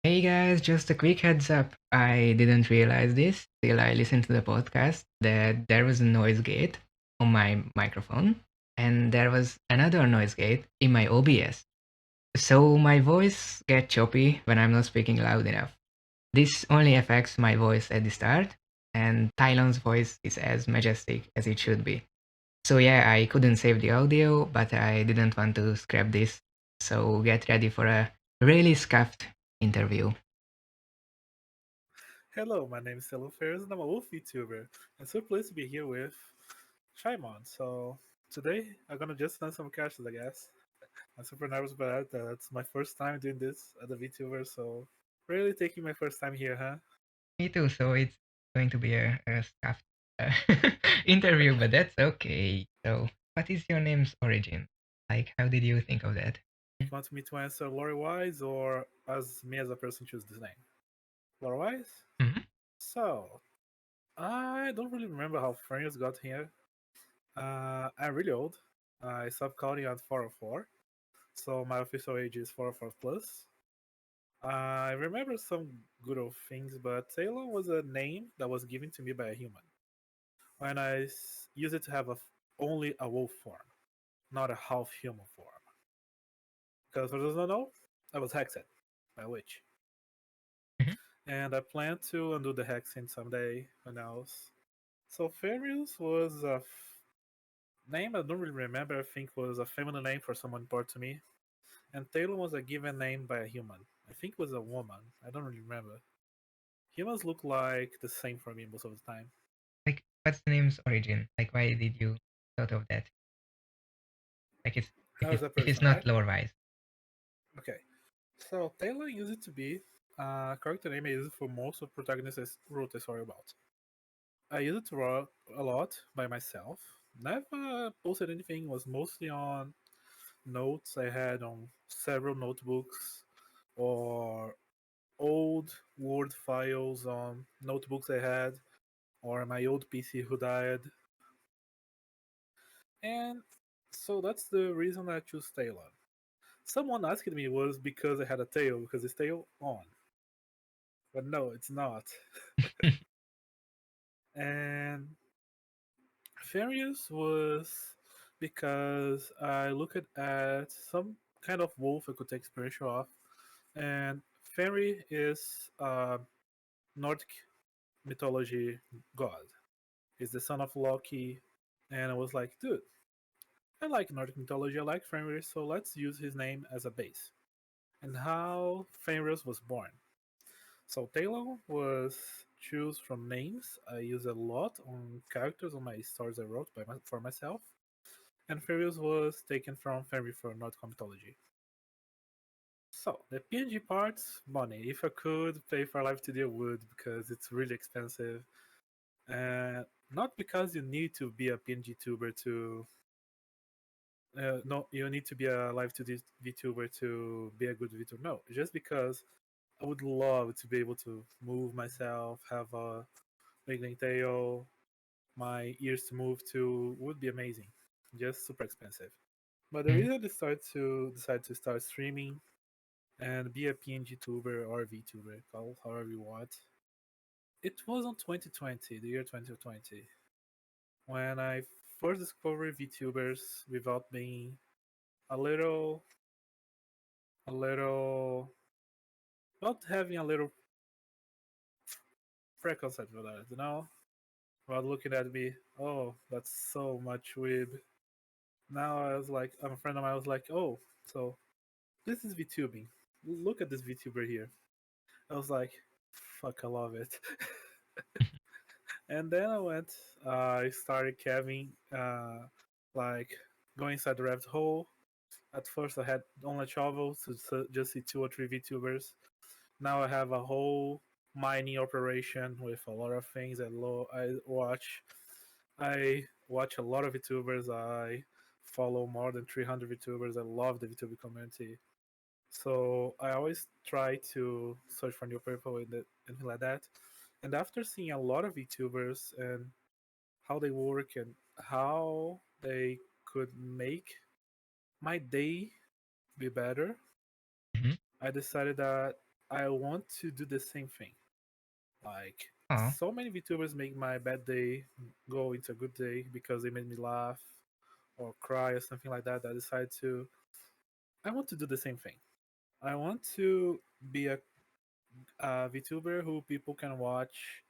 Hey guys, just a quick heads up. I didn't realize this till I listened to the podcast that there was a noise gate on my microphone and there was another noise gate in my OBS. So my voice gets choppy when I'm not speaking loud enough. This only affects my voice at the start, and Tylon's voice is as majestic as it should be. So yeah, I couldn't save the audio, but I didn't want to scrap this. So get ready for a really scuffed interview. Hello, my name is Tailon Fenrius and I'm a wolf vtuber. I'm so pleased to be here with Shimon. So today I'm gonna just learn some characters, I guess. I'm super nervous about that. That's my first time doing this as a VTuber, so really taking my first time here, huh? Me too. So it's going to be a scuffed uh, interview, but that's okay. So, what is your name's origin? Like, how did you think of that? You want me to answer lore wise or as me as a person choose this name? Lore wise? Mm-hmm. So I don't really remember how Fenrius got here. I'm really old. I stopped counting at 404, so my official age is 404 plus. I remember some good old things, but Tailon was a name that was given to me by a human. When used it to have only a wolf form, not a half human form. Because for those who don't know, I was hexed by a witch. Mm-hmm. And I plan to undo the hexing someday, who knows. So Fenrius was a name I don't really remember, I think was a feminine name for someone important to me. And Tailon was a given name by a human. I think it was a woman. I don't really remember. Humans look like the same for me most of the time. Like, what's the name's origin? Like, why did you thought of that? Like, it's How is that if it's person, not right? lore wise. Okay. So Taylor used it to be a character name I use for most of protagonists wrote a story about. I used it to write a lot by myself. Never posted anything, was mostly on notes I had on several notebooks or old Word files on notebooks I had or my old PC who died. And so that's the reason I chose Taylor. Someone asked me was because I had a tail, because it's tail on. But no, it's not. And Fenrius was because I looked at some kind of wolf I could take inspiration off. And Fenrir is a Nordic mythology god. He's the son of Loki. And I was like, dude, I like Nordic mythology, I like Fenrir, so let's use his name as a base. And how Fenris was born. So Tailon was choose from names I use a lot on characters on my stories I wrote for myself, and Furious was taken from Fairy for Nordic mythology. So the PNG parts, money. If I could pay for live today, I would because it's really expensive, and not because you need to be a PNG tuber to. No, you need to be a live 2D VTuber to be a good VTuber. No, just because I would love to be able to move myself, have a wiggling tail, my ears to move to would be amazing. Just super expensive. But the Mhm. reason I decide to start streaming and be a PNG tuber or VTuber, call however you want, it was on 2020, the year 2020, when I first discovered VTubers without being a little, a little, not having a little preconcept for that, you know? While looking at me, oh, that's so much weeb. Now I was like, I'm a friend of mine. I was like, oh, so this is VTubing. Look at this VTuber here. I was like, fuck, I love it. And then I started having, like, going inside the rabbit hole. At first, I had only travel to just see 2 or 3 VTubers. Now I have a whole mining operation with a lot of things I watch. I watch a lot of VTubers. I follow more than 300 VTubers. I love the VTuber community. So I always try to search for new people and anything like that. And after seeing a lot of VTubers and how they work and how they could make my day be better, Mhm. I decided that I want to do the same thing. Like Oh, so many VTubers make my bad day go into a good day because they made me laugh or cry or something like that. I decide to. I want to do the same thing. I want to be a VTuber who people can watch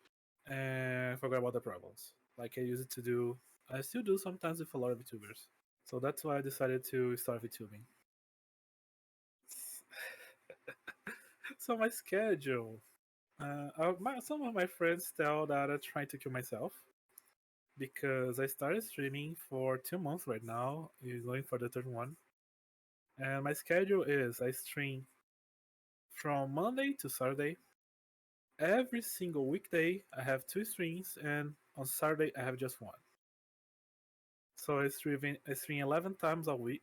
and forget about the problems. Like I used to do. I still do sometimes with a lot of VTubers. So that's why I decided to start VTubing. So my schedule. Some of my friends tell that I'm trying to kill myself because I started streaming for 2 months right now. Is going for the third one, and my schedule is I stream from Monday to Saturday. Every single weekday, I have two streams, and on Saturday I have just one. So I stream 11 times a week,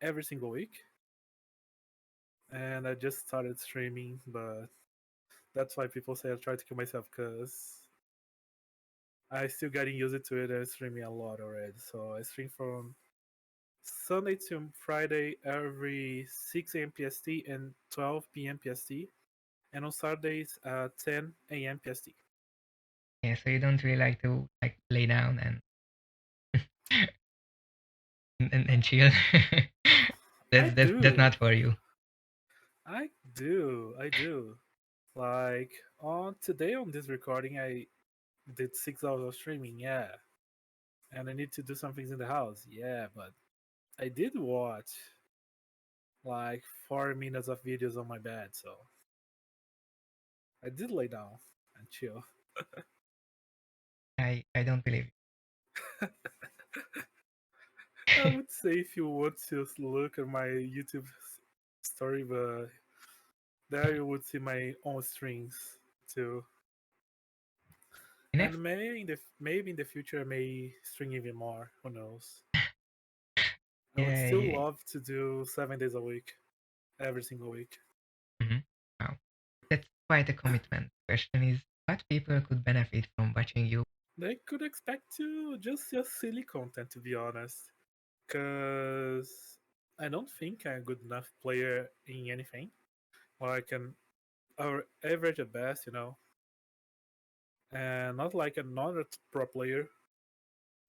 every single week, and I just started streaming, but that's why people say I try to kill myself because I still getting used to it and streaming a lot already. So I stream from Sunday to Friday every 6 a.m. PST and 12 p.m. PST, and on Saturdays 10 a.m. PST. yeah. So you don't really like to like lay down and and chill. I That's do, not for you. I do. Like on today on this recording, I did 6 hours of streaming, yeah, and I need to do some things in the house, yeah, but I did watch like 4 minutes of videos on my bed, so I did lay down and chill. I don't believe I it. would say if you want to look at my YouTube story, but there you would see my own strings too. Enough. And maybe in the future I may string even more. Who knows? I would Yeah, still yeah. love to do 7 days a week, every single week. Mhm. Wow, that's quite a commitment. Question is, what people could benefit from watching you? They could expect to just see a silly content, to be honest, because I don't think I'm a good enough player in anything. Or I can, or average at best, and not like another pro player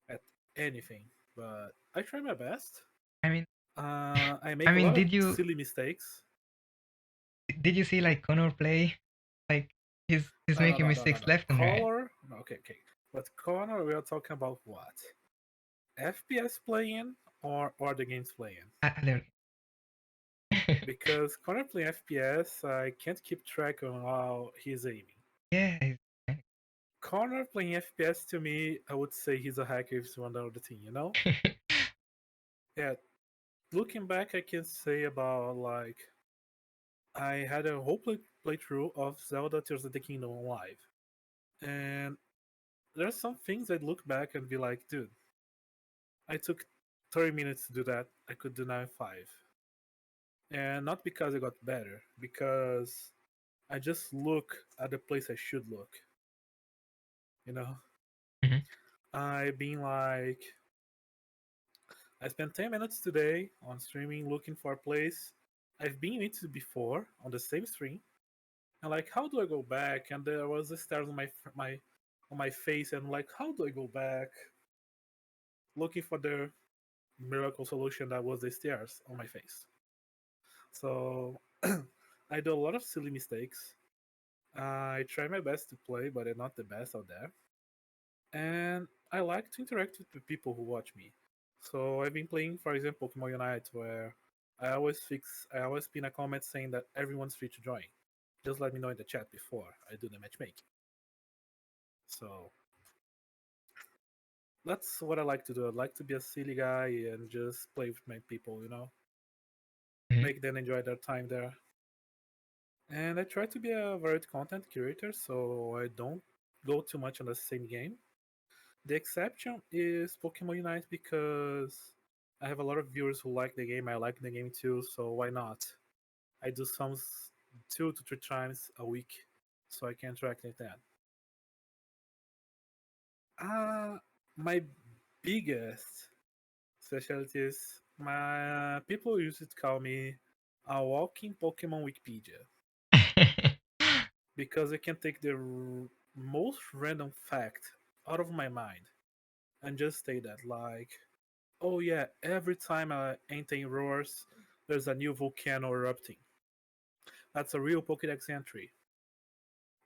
at anything. But I try my best. I mean, I I make a mean, lot of silly mistakes. did you see like Connor play? Like he's No, no, making no, no, no, mistakes no. left and right. Color. No, okay, okay. But Connor, we are talking about what? FPS playing or the games playing? Other. Because Connor playing FPS, I can't keep track on how he's aiming. Yeah. Connor playing FPS to me, I would say he's a hacker if he's one of the team. Yeah, looking back, I can say about like I had a whole playthrough of Zelda Tears of the Kingdom live, and there's some things I'd look back and be like, dude, I took 30 minutes to do that. I could do now in 5, and not because I got better, because I just look at the place I should look. You know, Mhm. I been like, I spent 10 minutes today on streaming looking for a place I've been into before on the same stream. And like, how do I go back? And there was the stars on my face, and like, how do I go back? Looking for the miracle solution that was the stairs on my face. So I do a lot of silly mistakes. I try my best to play, but I'm not the best out there. And I like to interact with the people who watch me. So I've been playing, for example, Pokemon Unite, where I always pin a comment saying that everyone's free to join. Just let me know in the chat before I do the matchmaking. So that's what I like to do. I like to be a silly guy and just play with my people, Mhm. make them enjoy their time there. And I try to be a varied content curator, so I don't go too much on the same game. The exception is Pokemon Unite because I have a lot of viewers who like the game. I like the game too, so why not? I do some 2 to 3 times a week, so I can interact with that. My biggest specialty is my people used to call me a walking Pokemon Wikipedia because I can take the most random fact out of my mind and just say that, like, oh yeah, every time Entei roars, there's a new volcano erupting. That's a real Pokédex entry.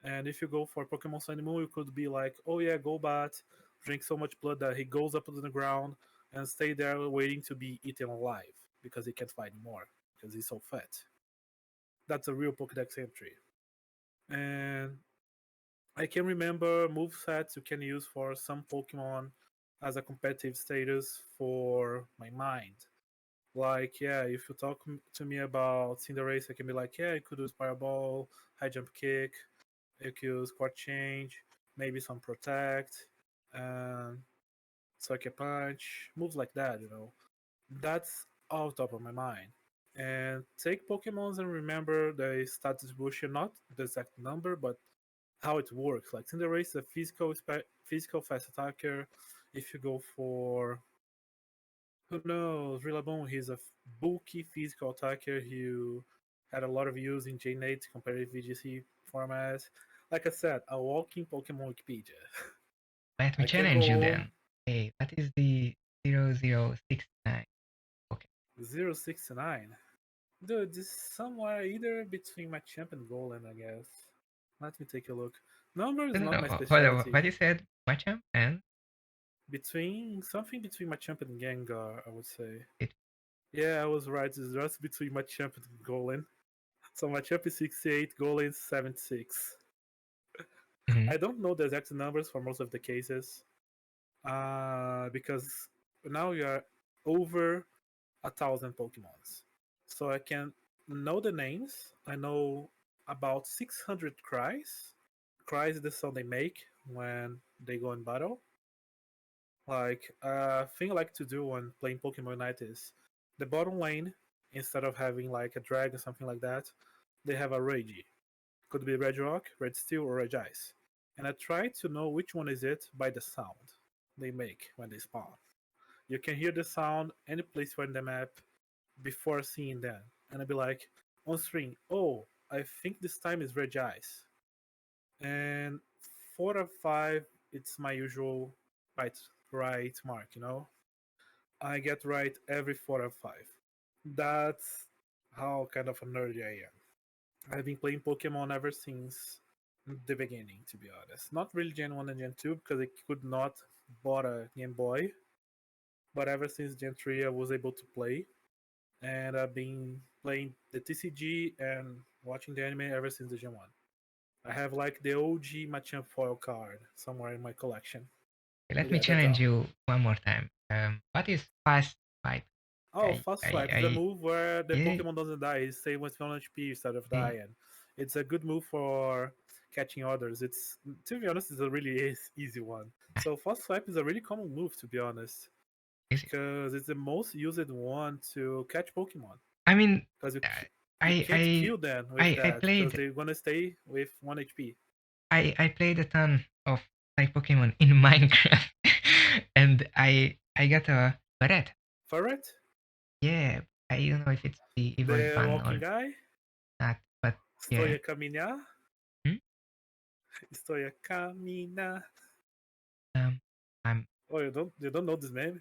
And if you go for Pokemon Sun and Moon, you could be like, oh yeah, Golbat drinks so much blood that he goes up to the ground and stay there waiting to be eaten alive because he can't fight anymore because he's so fat. That's a real Pokédex entry. And I can remember movesets you can use for some Pokemon as a competitive status for my mind. Like, yeah, if you talk to me about Cinderace, I can be like, yeah, you could use Fireball, High Jump Kick, you could use Quad Change, maybe some Protect, and Sucker Punch, moves like that. That's all top of my mind. And take Pokemons and remember the stat distribution, not the exact number, but how it works. Like Cinderace is a physical fast attacker. If you go for who knows, Rillaboom, he's a bulky physical attacker who had a lot of use in J-Nate competitive VGC format. Like I said, a walking Pokemon Wikipedia. Let me I can challenge you go on then. Hey, what is the 0069? Okay. 069. Dude, this is somewhere either between my champ and Golem, I guess. Let me take a look. Number is No, no, not my no. Hold on. specialty. What you said? Machamp and Between something between Machamp and Gengar, I would say. it. Yeah, I was right. It's just between Machamp and Golem. So Machamp is 68, Golem is 76. Mhm. I don't know the exact numbers for most of the cases, because now you are over 1,000 Pokemons. So I can know the names. I know about 600 cries. Cries is the sound they make when they go in battle. Like a thing I like to do when playing Pokemon Unite is the bottom lane, instead of having like a drag or something like that, they have a Regi. Could be Red Rock, Red Steel, or Red Ice. And I try to know which one is it by the sound they make when they spawn. You can hear the sound any place on the map before seeing them. And I'd be like, on screen, oh, I think this time is Red Ice. And 4 or 5, it's my usual right mark. I get right every 4 or 5. That's how kind of a nerd I am. I've been playing Pokemon ever since the beginning, to be honest. Not really Gen 1 and Gen 2 because I could not bought a Game Boy, but ever since Gen 3 I was able to play, and I've been playing the TCG and watching the anime ever since the Gen 1. I have like the OG Machamp foil card somewhere in my collection. Let But me yeah, that's challenge all. you one more time. What is fast pipe? Oh, Fast Swipe is a I move where the yeah, Pokemon doesn't die. It stays with 1 HP instead of yeah, dying. It's a good move for catching others. It's, to be honest, it's a really easy one. So Fast Swipe is a really common move, to be honest, is it? because it's the most used one to catch Pokemon. I mean, Because uh, you I can't kill them with I that because played they're gonna stay with 1 HP. I played a ton of like Pokemon in Minecraft, and I got a Barret. Ferret, Yeah, I don't know if it's the evolved the one walking or guy, not, but Stoya yeah. Caminar, Hmm? Stoya Camina. Um, I'm Oh, you don't know this name?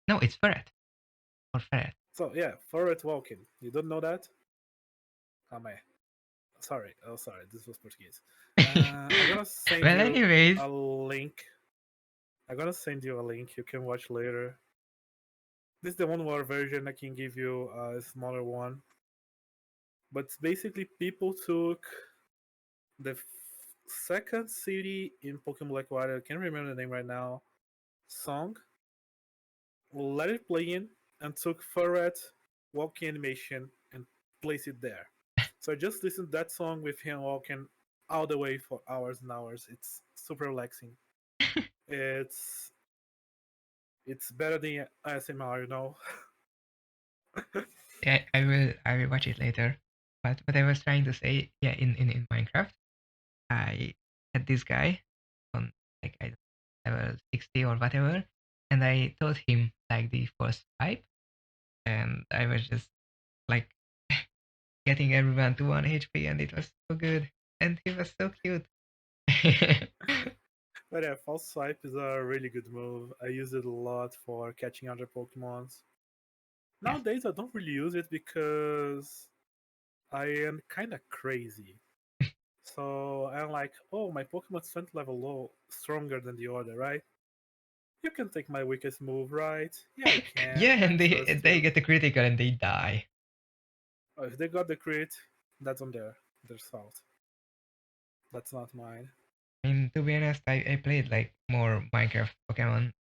no, it's Barret or Ferret. So yeah, Ferret walking. You don't know that? Oh man. Sorry. Oh sorry. This was Portuguese. I'm gonna send Well, you anyways, a link. I'm gonna send you a link you can watch later. This is the one more version. I can give you a smaller one. But basically, people took the second city in Pokemon Black White. I can't remember the name right now. Song, let it play in, and took Ferret walking animation and placed it there. So I just listened to that song with him walking all the way for hours and hours. It's super relaxing. It's it's better than ASMR. yeah, I will watch it later. But what I was trying to say, yeah, in Minecraft, I had this guy on like I level 60 or whatever, and I taught him like the first pipe, and I was just like getting everyone to 1 HP, and it was so good. And he was so cute. But yeah, false swipe is a really good move. I use it a lot for catching other Pokemons. Yes. Nowadays, I don't really use it because I am kind of crazy. So I'm like, oh, my Pokemon's strength level low, stronger than the other, right? You can take my weakest move, right? Yeah, I can. Yeah, I and trust they you. get a critical and they die. Oh, if they got the crit, that's on their fault. That's not mine. I mean, to be honest, I played like more Minecraft Pokemon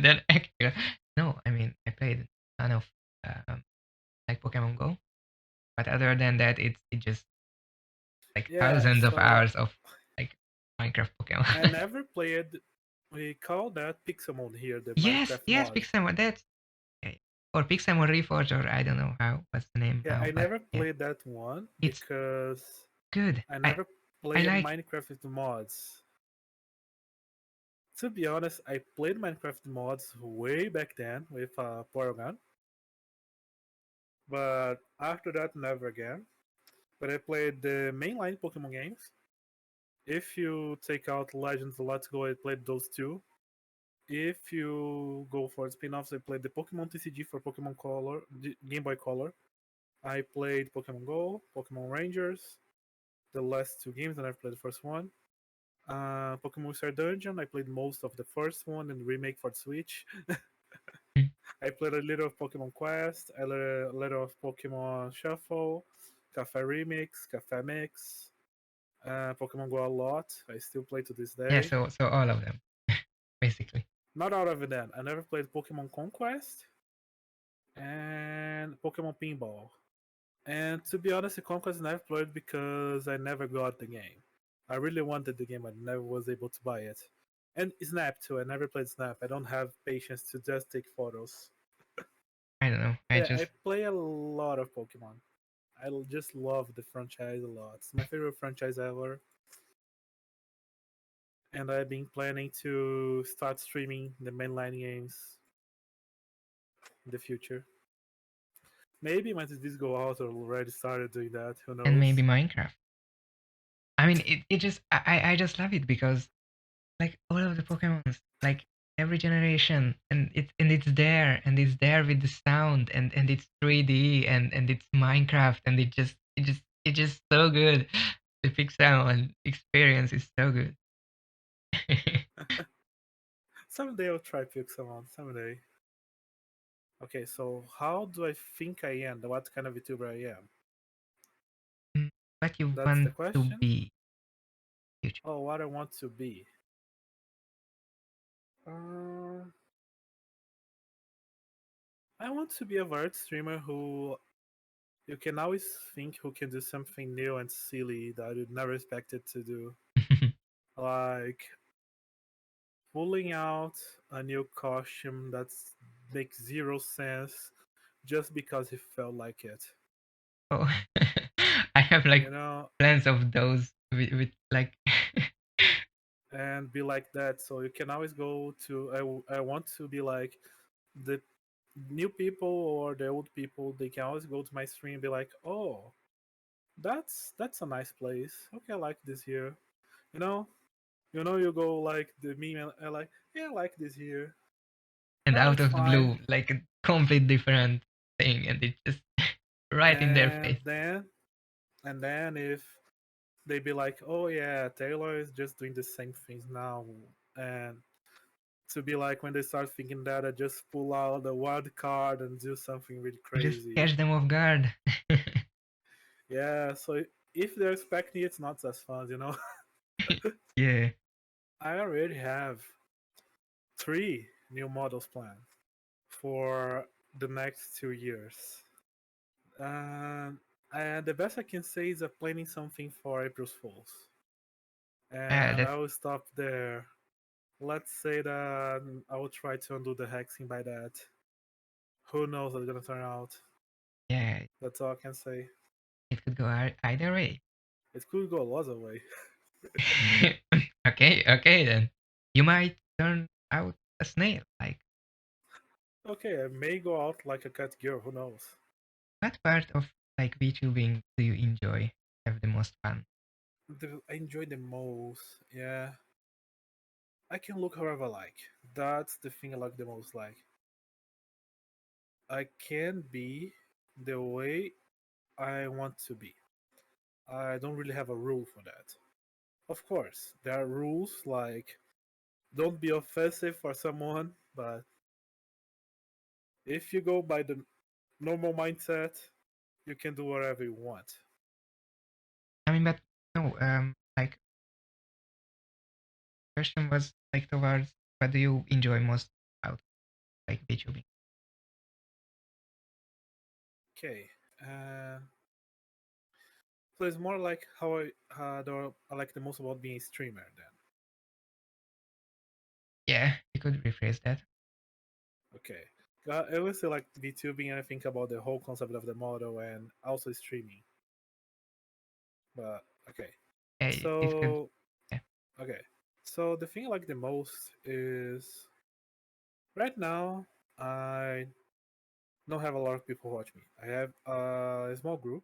than actual. No, I mean, I played a ton of like Pokemon Go, but other than that, it just like Yeah, thousands of so hours of like Minecraft I Pokemon. never played. We call that Pixelmon here, the Yes, Minecraft yes, mod. Pixelmon. That's okay. Or Pixelmon Reforge, or I don't know how what's the name Yeah, now, I but never yeah, played that one it's because good. I I never I played like. Minecraft with the mods. To be honest, I played Minecraft mods way back then with Porygon, but after that, never again. But I played the mainline Pokemon games. If you take out Legends, Let's Go, I played those two. If you go for spin-offs, I played the Pokemon TCG for Pokemon Color, Game Boy Color. I played Pokemon Go, Pokemon Rangers, the last two games, and I've played the first one. Pokemon Star Dungeon, I played most of the first one and the remake for the Switch. I played a little of Pokemon Quest, a little of Pokemon Shuffle, Cafe Remix, Cafe Mix, Pokemon Go a lot. I still play to this Yeah, day. so all of them basically. Not out of it then. I never played Pokemon Conquest and Pokemon Pinball. And to be honest, the Conquest I never played because I never got the game. I really wanted the game, but never was able to buy it. And Snap too. I never played Snap. I don't have patience to just take photos. I don't know. But I yeah, I just play a lot of Pokemon. Just love the franchise a lot. It's my favorite franchise ever. And I've been planning to start streaming the mainline games in the future. Maybe when this go out, I already started doing that. Who and maybe knows? Minecraft. I mean, it just I just love it because like all of the Pokemons, like every generation, and it's there with the sound and it's 3D and it's Minecraft and it's just so good. The Pixel experience is so good. Someday I'll try Pixelmon. Someday. Okay, so how do I think I am? What kind of VTuber I am? Mm, what you That's the want to question. be future? Oh, what I want to be. Uh, I want to be a variety streamer who you can always think who can do something new and silly that you'd never expected to do. Like pulling out a new costume that makes zero sense just because he felt like it. Oh, I have like You know, plans of those with like and be like that. So you can always go to. I want to be like the new people or the old people. They can always go to my stream and be like, "Oh, that's a nice place. Okay, I like this here." You know, you go like the meme and I like, yeah, I like this here. and No, out it's of the fine. blue, like a complete different thing, and it's just right in their And face. then if they be like, "Oh yeah, Taylor is just doing the same things now," and to be like when they start thinking that, I just pull out the wild card and do something really Just crazy. catch them off guard. Yeah, so if they're expecting it's not as fun, you know. Yeah. I already have 3 new models planned for the next 2 years. Um, and the best I can say is I'm planning something for April's Fools. And I That's will stop there. Let's say that I will try to undo the hexing by that. Who knows how it's gonna turn out? yeah. That's all I can say. It could go either way. It could go lots of way. Okay, okay then. You might turn out a snail. Like Okay, I may go out like a cat girl. Who knows? what part of like VTubing do you enjoy, have the most fun? I enjoy the most. Yeah, I can look however I like. That's the thing I like the most. Like I can be the way I want to be. I don't really have a rule for that. Of course, there are rules like don't be offensive for someone, but if you go by the normal mindset, you can do whatever you want. I mean, but no, like question was like towards what do you enjoy most about like VTubing? Okay. So it's more like how I like the most about being a streamer then. Yeah, you could rephrase that. Okay. I always say like VTubing and I think about the whole concept of the model and also streaming. But okay. Yeah, if you could. So Yeah. okay. So the thing I like the most is right now I don't have a lot of people who watch me. I have a small group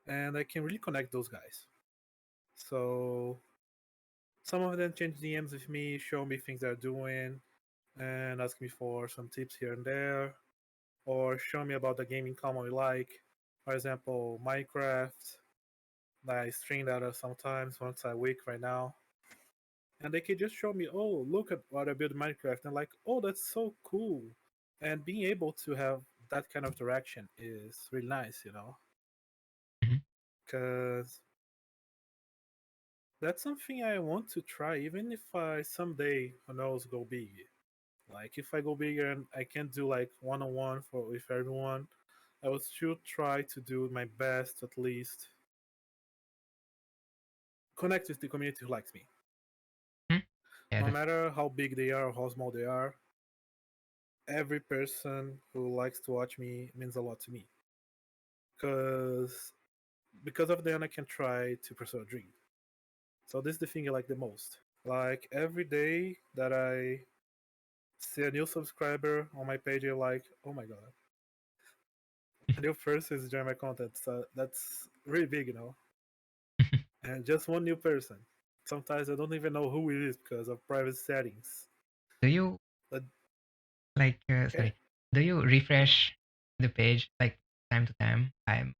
and I can really connect those guys. So some of them change DMs with me, show me things they're doing, and ask me for some tips here and there, or show me about the gaming common we like. For example, Minecraft. I stream that sometimes once a week right now. And they can just show me, oh, look at what I built in Minecraft. And like, oh, that's so cool. And being able to have that kind of interaction is really nice, you know? Mhm. Because that's something I want to try, even if I someday, who knows, go big. Like if I go bigger and I can't do like one on one for with everyone, I will still try to do my best at least connect with the community who likes me. Mhm. Yeah, No that's matter how big they are or how small they are, every person who likes to watch me means a lot to me. Cause because of them I can try to pursue a dream. So this is the thing I like the most. Like every day that I see a new subscriber on my page, I'm like, oh my god, a new person is enjoying my content. So that's really big, you know. And just one new person. Sometimes I don't even know who it is because of private settings. do you But like okay, sorry, do you refresh the page like time to time? I'm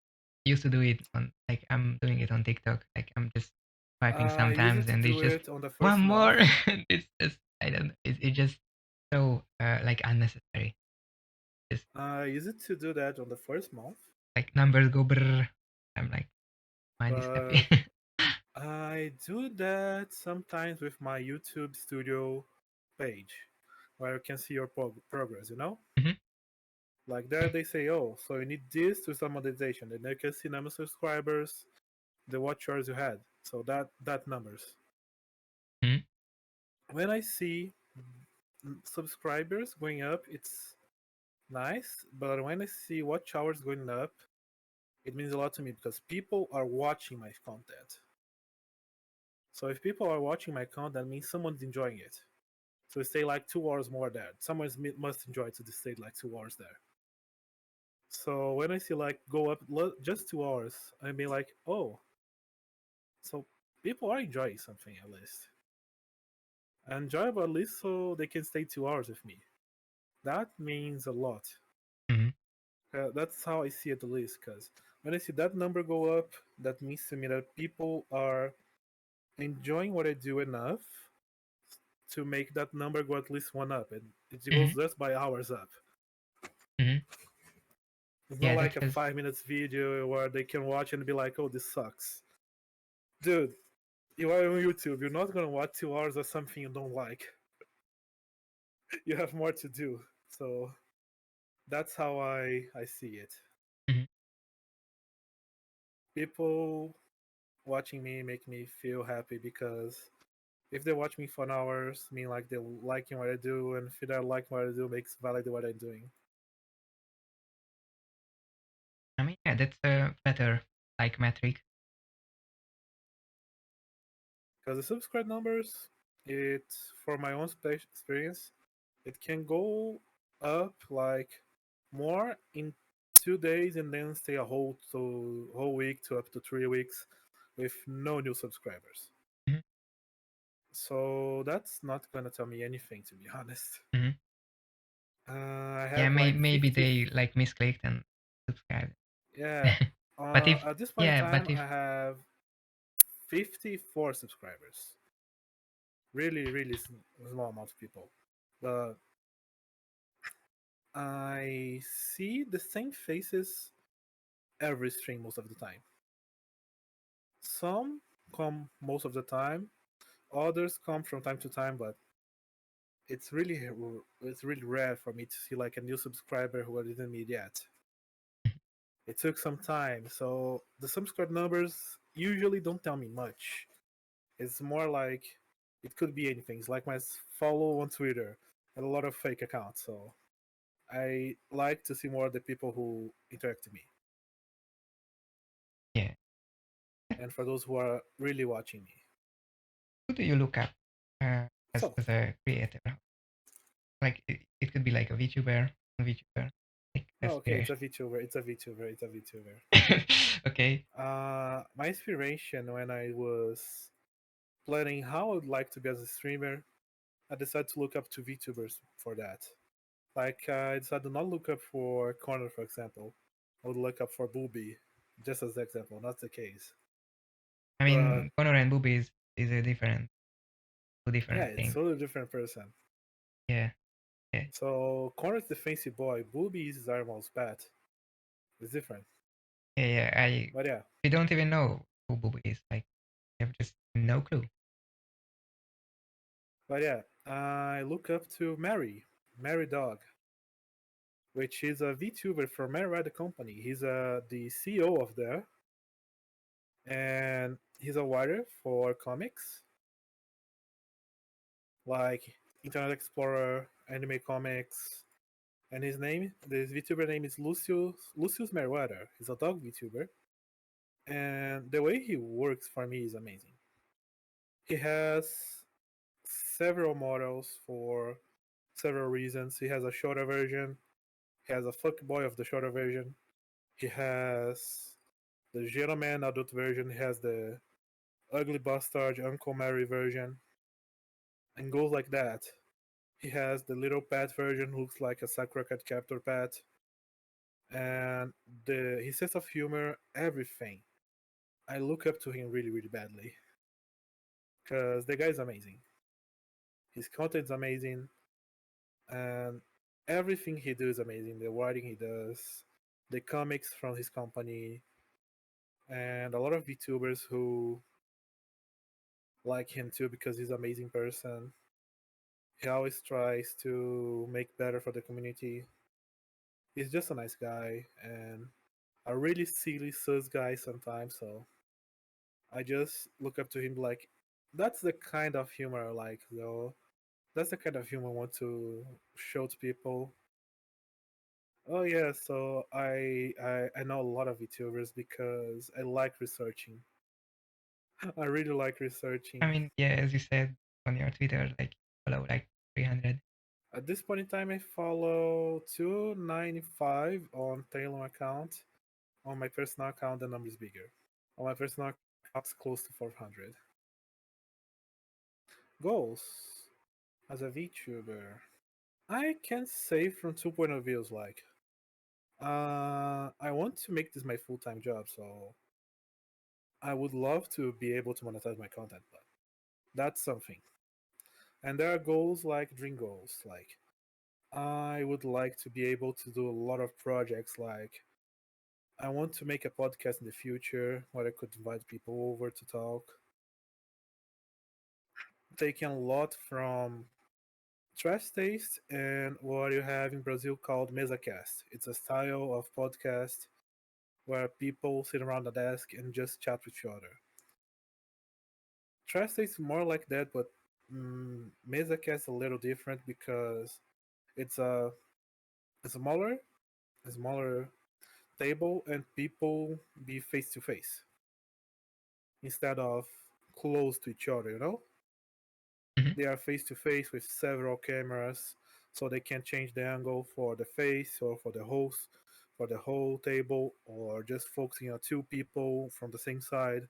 used to do it on like I'm doing it on TikTok. Like I'm just swiping I use it sometimes to and it's do just it on the one first month. more. It's just I don't know. It's just so like unnecessary. Just I use it to do that on the first month, like numbers go brr. I'm like mind is happy. but I do that sometimes with my YouTube Studio page, where you can see your progress. You know, Mhm. like there they say, oh, so you need this to start monetization, and you can see number of subscribers, the watch hours you had, so that numbers. Mhm. When I see subscribers going up, it's nice, but when I see watch hours going up, it means a lot to me because people are watching my content. So if people are watching my content, that means someone's enjoying it. So stay like 2 hours more there. Someone must enjoy it to stay like 2 hours there. So when I see like go up just 2 hours, I mean like, oh, so people are enjoying something at least. Enjoyable at least so they can stay 2 hours with me. That means a lot. Mhm. That's how I see it at least. Because when I see that number go up, that means to me that people are enjoying what I do enough to make that number go at least one up, and it goes Mhm. just by hours up. Mhm. It's not Yeah, that like a feels. 5 minutes video where they can watch and be like, "Oh, this sucks." Dude, you are on YouTube. You're not gonna watch 2 hours of something you don't like. You have more to do. So that's how I see it. Mhm. People watching me make me feel happy because if they watch me for hours, mean like they're liking what I do, and if they don't like what I do, makes valid what I'm doing. I mean, yeah, that's a better like metric. Because the subscribe numbers, it for my own experience, it can go up like more in 2 days and then stay a whole week to up to 3 weeks with no new subscribers. Mhm. So that's not gonna tell me anything, to be honest. Mhm. I Yeah, have like maybe 50. they like misclicked and subscribed. Yeah. But if At this point in yeah, time, but I if have 54 subscribers. Really, really small amount of people. But I see the same faces every stream most of the time. Some come most of the time. Others come from time to time, but it's really rare for me to see like a new subscriber who didn't meet yet. It took some time, so the subscribe numbers usually don't tell me much. It's more like it could be anything. It's like my follow on Twitter and a lot of fake accounts. So I like to see more of the people who interact with me, yeah, and for those who are really watching me. who do you look up So as a creator? Like it could be like a VTuber. Like oh, as okay, their it's a VTuber. It's a VTuber. It's a VTuber. okay. My inspiration when I was planning how I would like to be as a streamer, I decided to look up to VTubers for that. Like I decided to not look up for Corner, for example. I would look up for Booby, just as an example. Not the case, I but mean, Connor and Booby is a two yeah, different it's things. totally different person. Yeah, yeah, So Corner's the fancy boy. Booby is Ironmouse pet. It's different. yeah. But yeah, We don't even know who Booby is. Like, we have just no clue. I look up to Mary Dog, which is a VTuber from Mary Rider Company. He's the CEO of there, and he's a writer for comics like Internet Explorer, anime comics, and this VTuber name is Lucius Meriwether. He's a dog VTuber, and the way he works for me is amazing. He has several models for several reasons. He has a shorter version. He has a fuckboy of the shorter version. He has the gentleman adult version. He has the ugly bastard Uncle Mary version, and goes like that. He has the little pet version, who looks like a Sakura Cat Captor pet, and the his sense of humor, everything. I look up to him really, really badly because the guy is amazing. His content's amazing, and everything he does is amazing. The writing he does, the comics from his company, and a lot of VTubers who like him too because he's an amazing person. He always tries to make better for the community. He's just a nice guy and a really silly sus guy sometimes. So I just look up to him like that's the kind of humor I like, though. That's the kind of humor I want to show to people. Oh yeah, so I know a lot of VTubers because I like researching. I really like I researching. mean, yeah, as you said on your Twitter, like follow like 300. At this point in time, I follow 295 on Tailon account. On my personal account, the number is bigger. On my personal account, it's close to 400. Goals as a VTuber. I can say from two point of views. Like, I want to make this my full time job, so I would love to be able to monetize my content, but that's something. And there are goals like dream goals. Like, I would like to be able to do a lot of projects. Like, I want to make a podcast in the future where I could invite people over to talk. Taking a lot from Trash Taste and what you have in Brazil called MesaCast. It's a style of podcast where people sit around a desk and just chat with each other. Trash Taste is more like that, but MesaCast is a little different because it's a smaller table and people be face to face instead of close to each other, you know? Mhm. They are face to face with several cameras, so they can change the angle for the face or for the host, for the whole table or just focusing on two people from the same side.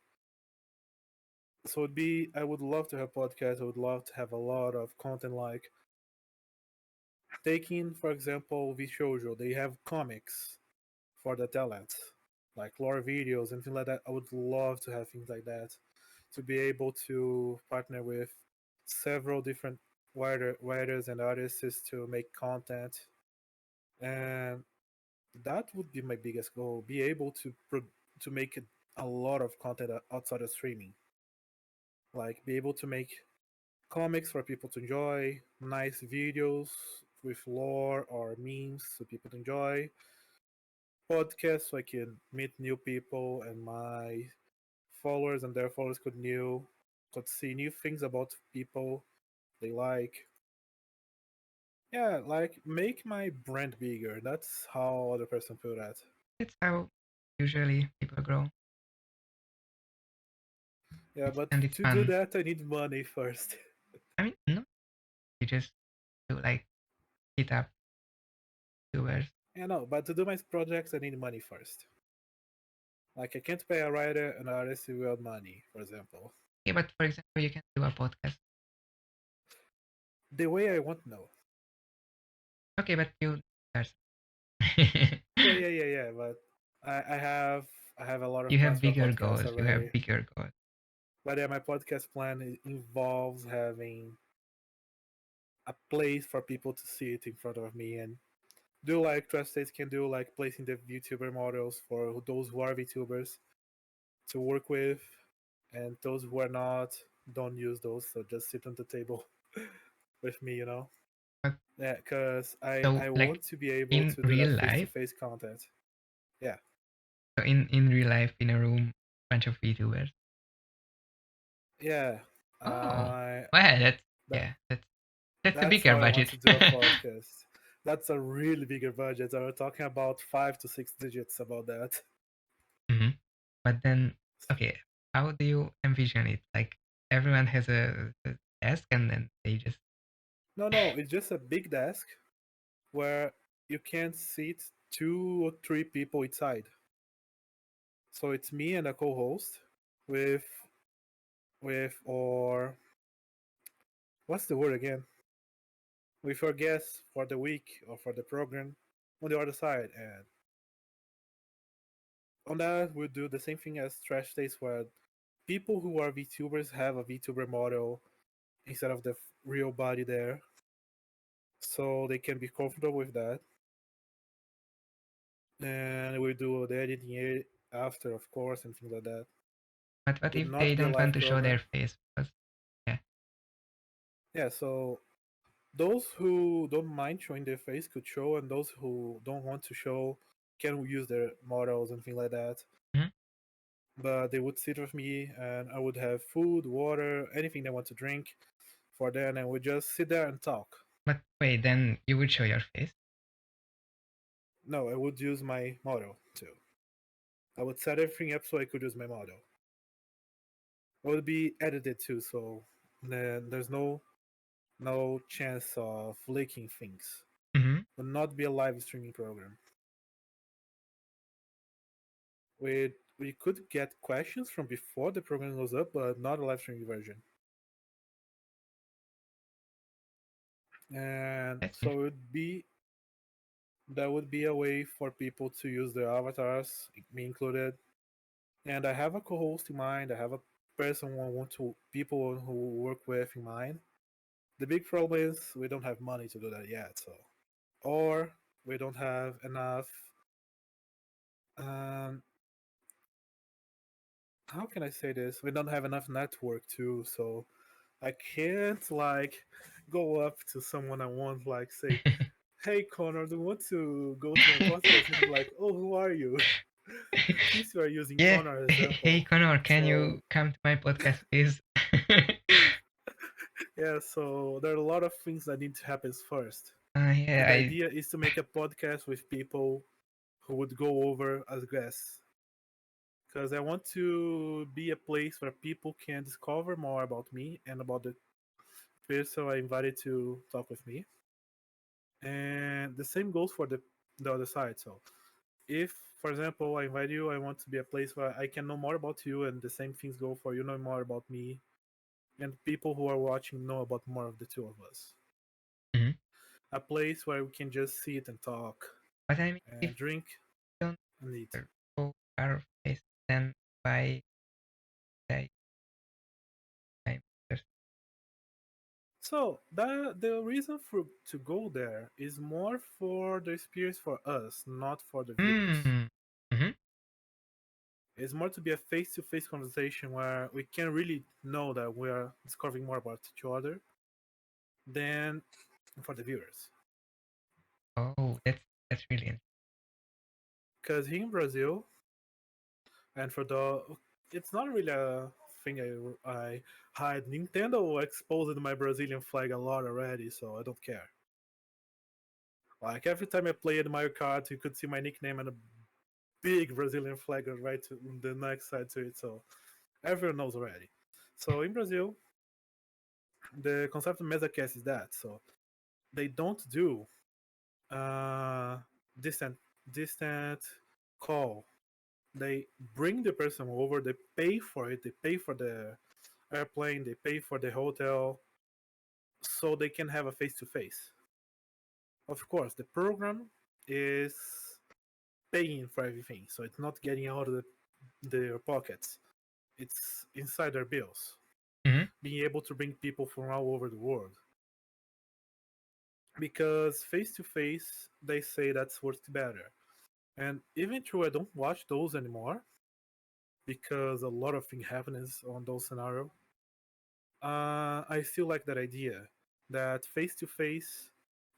So it'd be I would love to have podcasts. I would love to have a lot of content like taking, for example, Vishojo. They have comics for the talents, like lore videos and things like that. I would love to have things like that to be able to partner with several different writers and artists to make content, and that would be my biggest goal. Be able to make a lot of content outside of streaming, like be able to make comics for people to enjoy, nice videos with lore or memes so people to enjoy, podcasts so I can meet new people and my followers and their followers could see new things about people they like. Yeah, like make my brand bigger. That's how other person put that. That's how usually people grow. Yeah, but And it's to do fun. that I need money first. I mean, no, you just do like hit up tubers. Yeah, no, but to do my projects I need money first. Like I can't pay a writer and artist without money, for example. Okay, but for example, you can do a podcast. The way I want no. Okay, but you there's Yeah. But I have a lot you of plans have for bigger podcasts goals. You have already. bigger goals. But yeah, my podcast plan involves having a place for people to see it in front of me and do like Trust States can do, like placing the VTuber models for those who are VTubers to work with, and those who are not, don't use those. So just sit on the table with me. But Yeah, because I so I like want to be able in to do that real face to life, face content. Yeah, so in real life, in a room, bunch of VTubers. yeah. Oh, I well, that's that yeah, that's a that's bigger how I want budget. to do a podcast. That's a really bigger budget. We're talking about 5 to 6 digits about that. hmm But then, okay, how do you envision it? Like everyone has a desk, and then they just No, it's just a big desk where you can seat 2 or 3 people inside. So it's me and a co-host with or what's the word again? With our guests for the week or for the program on the other side, and on that we'll do the same thing as Trash Days, where people who are VTubers have a VTuber model instead of the real body there, so they can be comfortable with that. And we do the editing after, of course, and things like that. but what Would if they not be a don't want live to show their program. face? Because yeah, Yeah, so those who don't mind showing their face could show, and those who don't want to show can use their models and things like that. mhm. But they would sit with me, and I would have food, water, anything they want to drink for them, and we just sit there and talk. But wait, then you would show your face. No, I would use my model too. I would set everything up so I could use my model. It would be edited too, so then there's no chance of leaking things. hmm Would not be a live streaming program. We could get questions from before the program goes up, but not a live streaming version. And That's so that would be a way for people to use their avatars, me included. And I have a co-host in mind. I have a person who I want to people who work with in mind. The big problem is we don't have money to do that yet, so or we don't have enough. Um, how can I say this? We don't have enough network too, so I can't like go up to someone I want, like say, "Hey Connor, do you want to go to my podcast?" And he's like, "Oh, who are you?" Since you are using Yeah. Connor as Hey example, Connor, can so you come to my podcast, please? yeah, so there are a lot of things that need to happen first. Yeah, And the idea is to make a podcast with people who would go over as guests. Because I want to be a place where people can discover more about me and about the person I invited to talk with me. And the same goes for the other side. So If, for example, I invite you, I want to be a place where I can know more about you, and the same things go for you know more about me, and people who are watching know about more of the two of us. Mhm. A place where we can just sit and talk But I mean, if and drink you don't and eat. go our face, then why say I'm just So the reason for to go there is more for the experience for us, not for the viewers. mm. Hmm. It's more to be a face-to-face conversation where we can really know that we are discovering more about each other than for the viewers. Oh, that's really interesting. Because here in Brazil, and for the, it's not really a thing I hide. Nintendo exposed my Brazilian flag a lot already, so I don't care. Like every time I played Mario Kart, you could see my nickname and a big Brazilian flag right to the next side to it, so everyone knows already. So in Brazil, the concept of MesaCast is that. So they don't do uh, distant distant call. They bring the person over. They pay for it. They pay for the airplane. They pay for the hotel, so they can have a face to face. Of course, the program is paying for everything, so it's not getting out of their pockets. It's inside their bills. Hmm. Being able to bring people from all over the world. Because face to face, they say that's works better. And even though I don't watch those anymore, because a lot of things happens on those scenarios, I still like that idea that face to face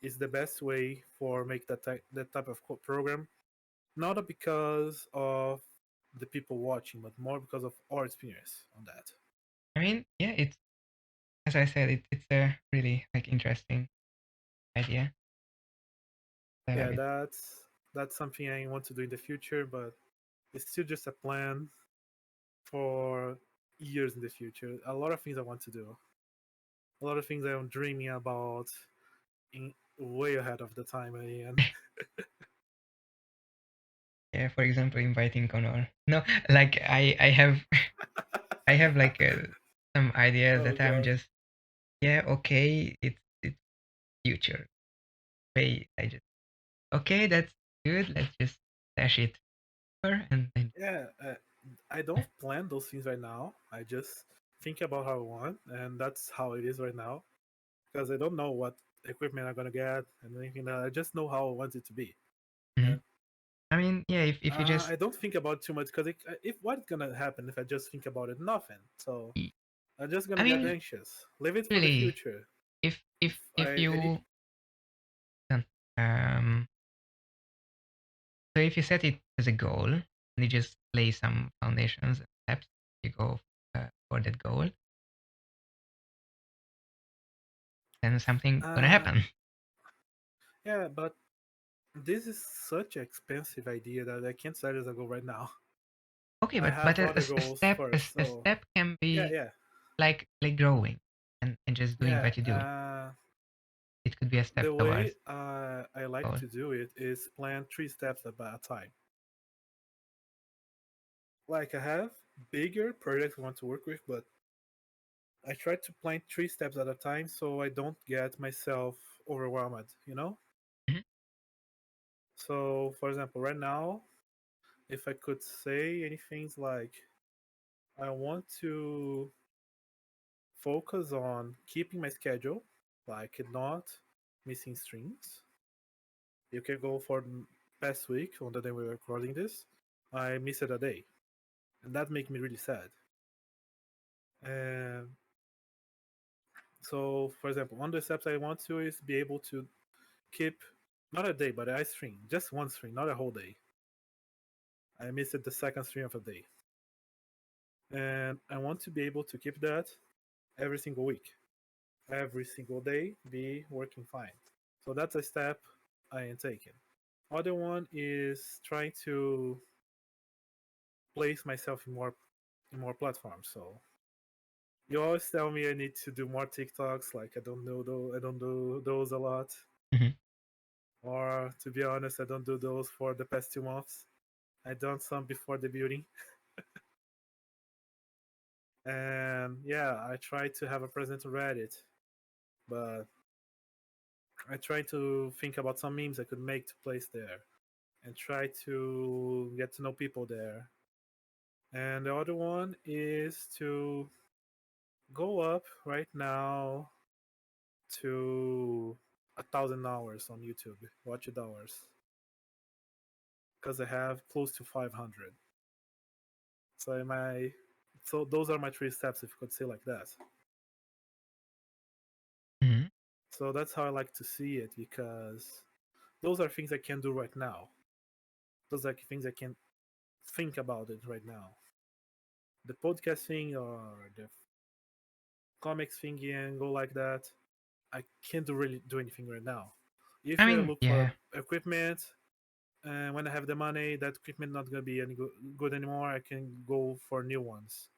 is the best way for make that type of program. Not because of the people watching, but more because of our experience on that. I mean, yeah, it's as I said, it's a really like interesting idea. I love Yeah, it. that's something I want to do in the future, but it's still just a plan for years in the future. A lot of things I want to do. A lot of things I'm dreaming about in way ahead of the time I am. Yeah, for example, inviting Connor. No, like I have I have like some ideas Oh that I'm god. just yeah okay it's future. Wait, I just okay that's good. Let's just dash it over and then Yeah, I don't plan those things right now. I just think about how I want, and that's how it is right now. Because I don't know what equipment I'm gonna get and anything. I just know how I want it to be, mhm. and I mean yeah if you just I don't think about too much. Because if what's gonna happen if I just think about it, nothing. So I'm just I gonna get mean anxious. Leave it for the really future. if If if if I need, you um so if you set it as a goal and you just lay some foundations and steps you go for that goal then something gonna uh, happen. yeah, but this is such an expensive idea that I can't set as a goal right now. Okay, I but have other a goals step first. a So step can yeah, be yeah, like growing and just doing yeah. what you do. It could be a step The way towards I like goal. to do it is plan 3 steps at a time. Like I have bigger projects I want to work with, but I try to plan 3 steps at a time so I don't get myself overwhelmed. You know. Mhm. So for example, right now, if I could say anything like I want to focus on keeping my schedule, like not missing streams. You can go for the past week on the day we were recording this. I missed a day, and that made me really sad. And so, for example, one of the steps I want to is be able to keep not a day, but I stream just one stream, not a whole day. I missed the second stream of a day, and I want to be able to keep that every single week, every single day, be working fine. So that's a step I am taking. Other one is trying to place myself in more platforms. So you always tell me I need to do more TikToks. Like I don't know though. I don't do those a lot. Mhm. Or to be honest, I don't do those for the past 2 months. I done some before debuting, and yeah, I try to have a presence on Reddit, but I try to think about some memes I could make to place there, and try to get to know people there. And the other one is to go up right now to 1,000 hours on YouTube, watch it hours, because I have close to 500. So so those are my three steps, if you could say like that. Hmm. So that's how I like to see it, because those are things I can do right now. Those are things I can think about it right now. The podcasting or the comics thingy and go like that, I can't really do anything right now. I If I mean, look for yeah. equipment, and when I have the money, that equipment not gonna be any good anymore. I can go for new ones.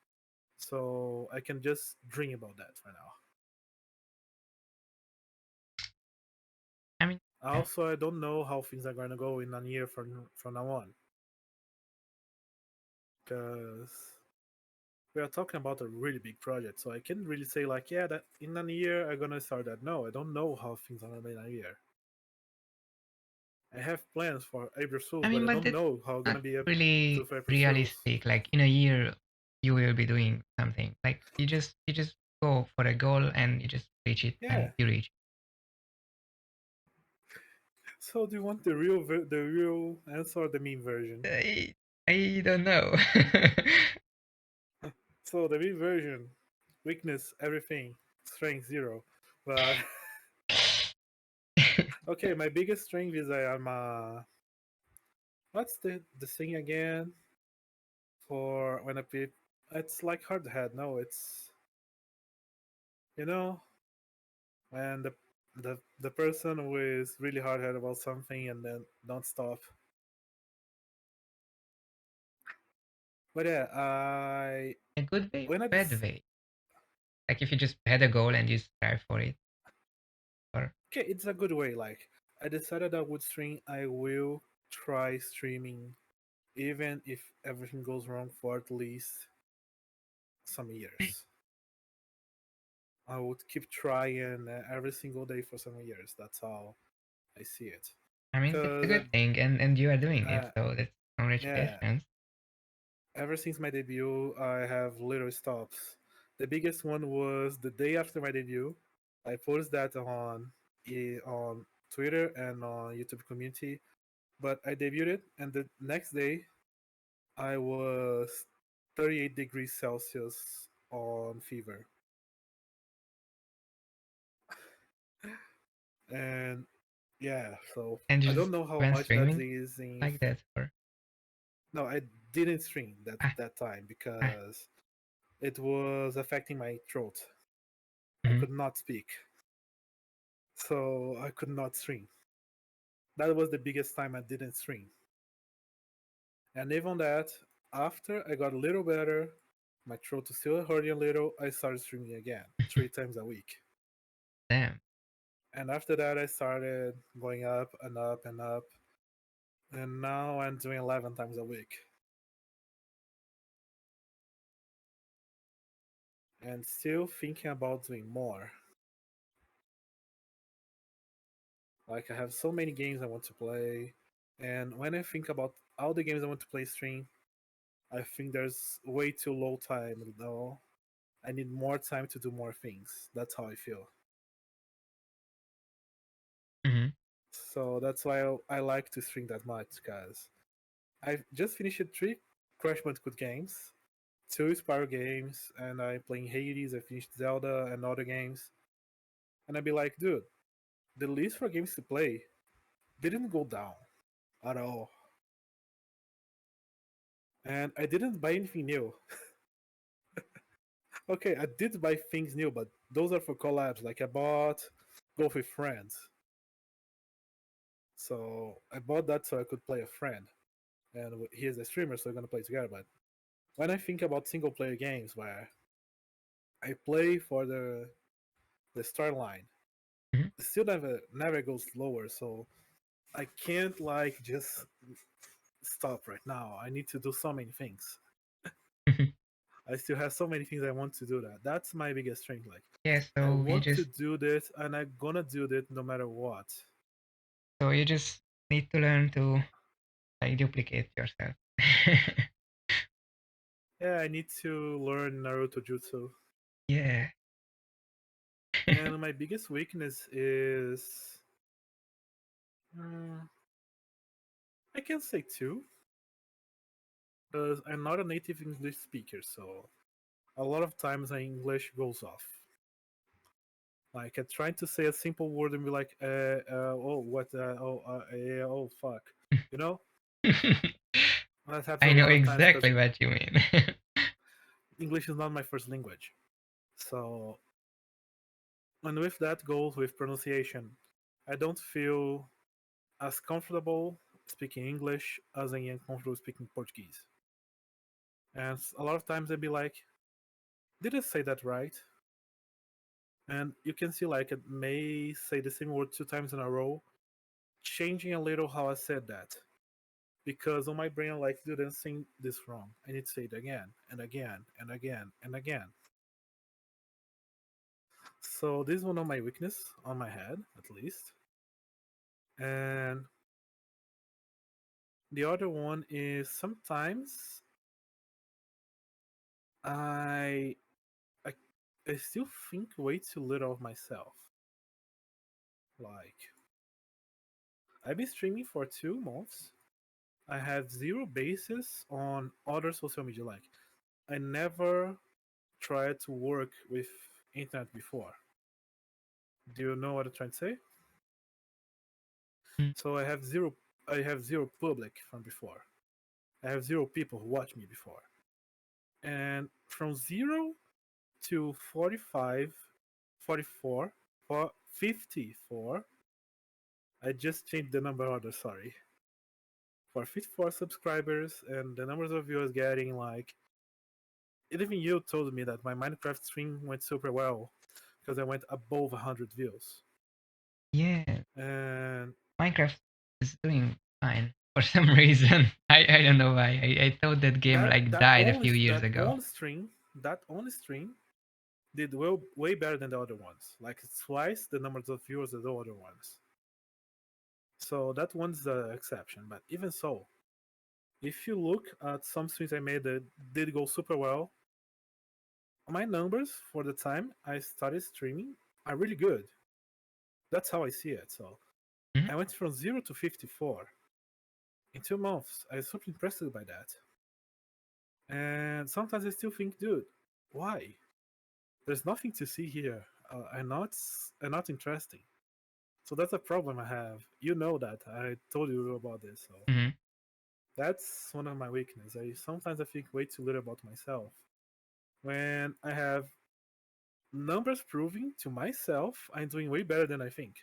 So I can just dream about that for now. I mean, yeah. Also, I don't know how things are gonna go in a year from now on, because we are talking about a really big project. So I can't really say like, yeah, that in a year I'm gonna start that. No, I don't know how things are gonna be in a year. I have plans for April I Fools, but mean, I but don't that's know how not gonna be up to really April Fools. realistic. Like in a year, you will be doing something. Like you just go for a goal and you just reach it and Yeah. you reach. So do you want the real answer or the meme version? I don't know. So the meme version, weakness everything, strength zero. But okay, my biggest strength is I am what's the thing again for when I play? It's like hard head. No, it's you know, and the person who is really hard head about something and then don't stop. But yeah, I A good way when or I bad way? Like if you just had a goal and you strive for it, or okay, it's a good way. Like I decided I would stream. I will try streaming, even if everything goes wrong for at least some years. I would keep trying every single day for some years. That's how I see it. I mean, it's a Because good thing, and you are doing it, uh, so that's yeah, congratulations. ever since my debut, I have little stops. The biggest one was the day after my debut. I posted that on Twitter and on YouTube community. But I debuted, and the next day I was 38 degrees Celsius on fever, and yeah, so And you I don't just know how went much that streaming is in. like that, or No, I didn't stream ah, that time ah, because it was affecting my throat. I mhm. could not speak, so I could not stream. That was the biggest time I didn't stream. And even that, after I got a little better, my throat was still hurting a little. I started streaming again, 3 times a week. Damn. And after that, I started going up and up and up. And now I'm doing 11 times a week. And still thinking about doing more. Like, I have so many games I want to play. And when I think about all the games I want to play stream, I think there's way too low time, you know? I need more time to do more things. That's how I feel. Hmm. So that's why I like to stream that much, because I just finished 3 Crash Bandicoot games, 2 Spyro games, and I'm playing Hades. I finished Zelda and other games, and I'd be like, dude, the list for games to play didn't go down at all, and I didn't buy anything new. Okay, I did buy things new, but those are for collabs. Like I bought Golf with Friends, so I bought that so I could play a friend, and he is a streamer, so we're gonna play together. But when I think about single player games where I play for the start line, Hmm. it still never goes lower. So I can't like just stop right now. I need to do so many things. I still have so many things I want to do. That's my biggest strength. Like Yeah, I so you want to just do this, and I'm gonna do it no matter what. so you just need to learn to like duplicate yourself. Yeah, I need to learn Naruto Jutsu. Yeah. And my biggest weakness is, mm, I can say two, because I'm not a native English speaker, so a lot of times my English goes off. Like I'm trying to say a simple word and be like, oh, what, yeah, oh, fuck, you know? That happens I a know lot of times because exactly what you mean. English is not my first language. So, and with that goes with pronunciation. I don't feel as comfortable speaking English as I am comfortable speaking Portuguese. And a lot of times I'd be like, did I say that right? And you can see like it may say the same word two times in a row, changing a little how I said that. Because on my brain, I'm like, dude, I'm saying this wrong. I need to say it again and again and again and again. So this is one of my weakness on my head, at least. And the other one is sometimes I I, I still think way too little of myself. Like I've been streaming for 2 months. I have zero basis on other social media. Like I never tried to work with internet before. Do you know what I'm trying to say? Mm. So I have zero public from before. I have zero people who watch me before. And from 0 to 45, 44, 54, I just changed the number order, sorry. For 54 subscribers and the numbers of viewers getting like, even you told me that my Minecraft stream went super well because I went above 100 views. Yeah, And Minecraft is doing fine for some reason. I don't know why. I thought that game that like that died a only few years that ago. only stream that only stream did well way better than the other ones. Like it's twice the numbers of viewers as the other ones. So that one's the exception. But even so, if you look at some streams I made that did go super well, my numbers for the time I started streaming are really good. That's how I see it. So Mhm. I went from 0 to 54 in 2 months. I was super impressed by that. And sometimes I still think, dude, why? There's nothing to see here. I'm not interesting. So that's a problem I have. You know that. I told you about this. So Mhm. that's one of my weaknesses. I think way too little about myself. When I have numbers proving to myself I'm doing way better than I think.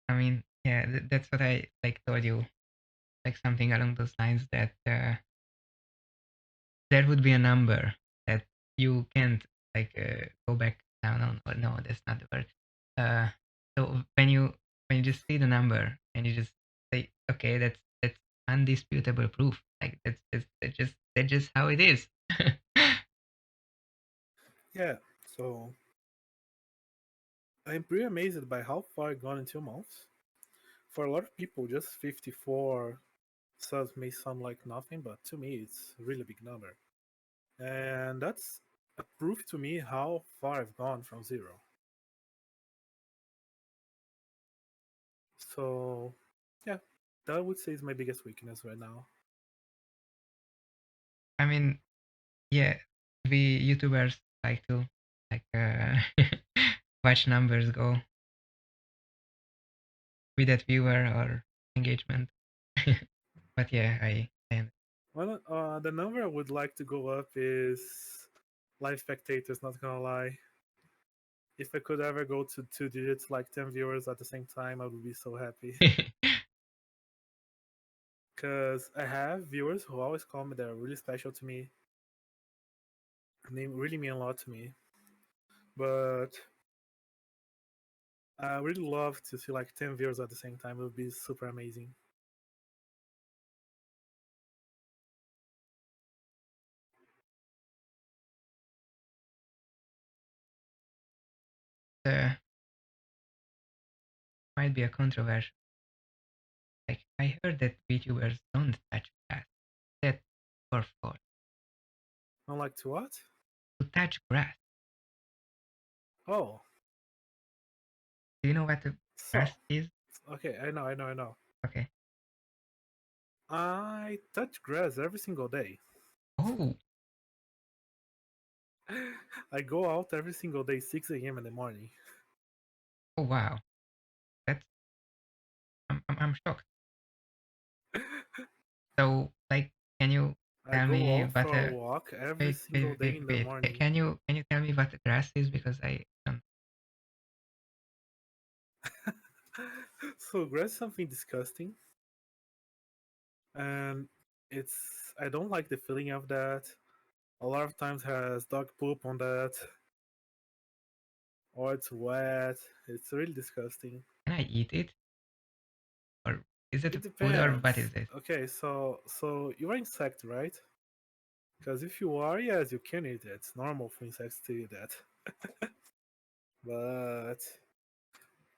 I mean, yeah, that's what I like told you, like something along those lines that there would be a number that you can't like go back. No, that's not the word. Uh, so when you just see the number and you just say, okay, that's undisputable proof. Like that's just how it is. Yeah. So I'm pretty amazed by how far I've gone in 2 months. For a lot of people, just 54 subs may sound like nothing, but to me, it's a really big number. And that's a proof to me how far I've gone from 0. So, yeah, that I would say is my biggest weakness right now. I mean, yeah, we YouTubers like to like watch numbers go with that viewer or engagement. But yeah, I Well, the number I would like to go up is live spectators, not gonna lie. If I could ever go to 2 digits, like 10 viewers at the same time, I would be so happy. Because I have viewers who always call me, they're really special to me, and they really mean a lot to me. But I really love to see like 10 viewers at the same time. It would be super amazing. Might be a controversial. Like I heard that VTubers don't touch grass. That for fault. Don't like to what? To touch grass. Oh, Do you know what a so grass is? okay, I know. Okay. I touch grass every single day. Oh, I go out every single day, 6 a.m. in the morning. oh wow. That's I'm shocked. So like, can you I tell go me out what for a a walk every wait single wait day wait in the wait? morning. Can you tell me what grass is, because I don't. So grass is something disgusting, and it's I don't like the feeling of that. A lot of times has dog poop on that, or it's wet. It's really disgusting. Can I eat it, or is it It food, or depends. what is it? Okay, so you're insect, right? Because if you are, yes, you can eat it. It's normal for insects to eat that. But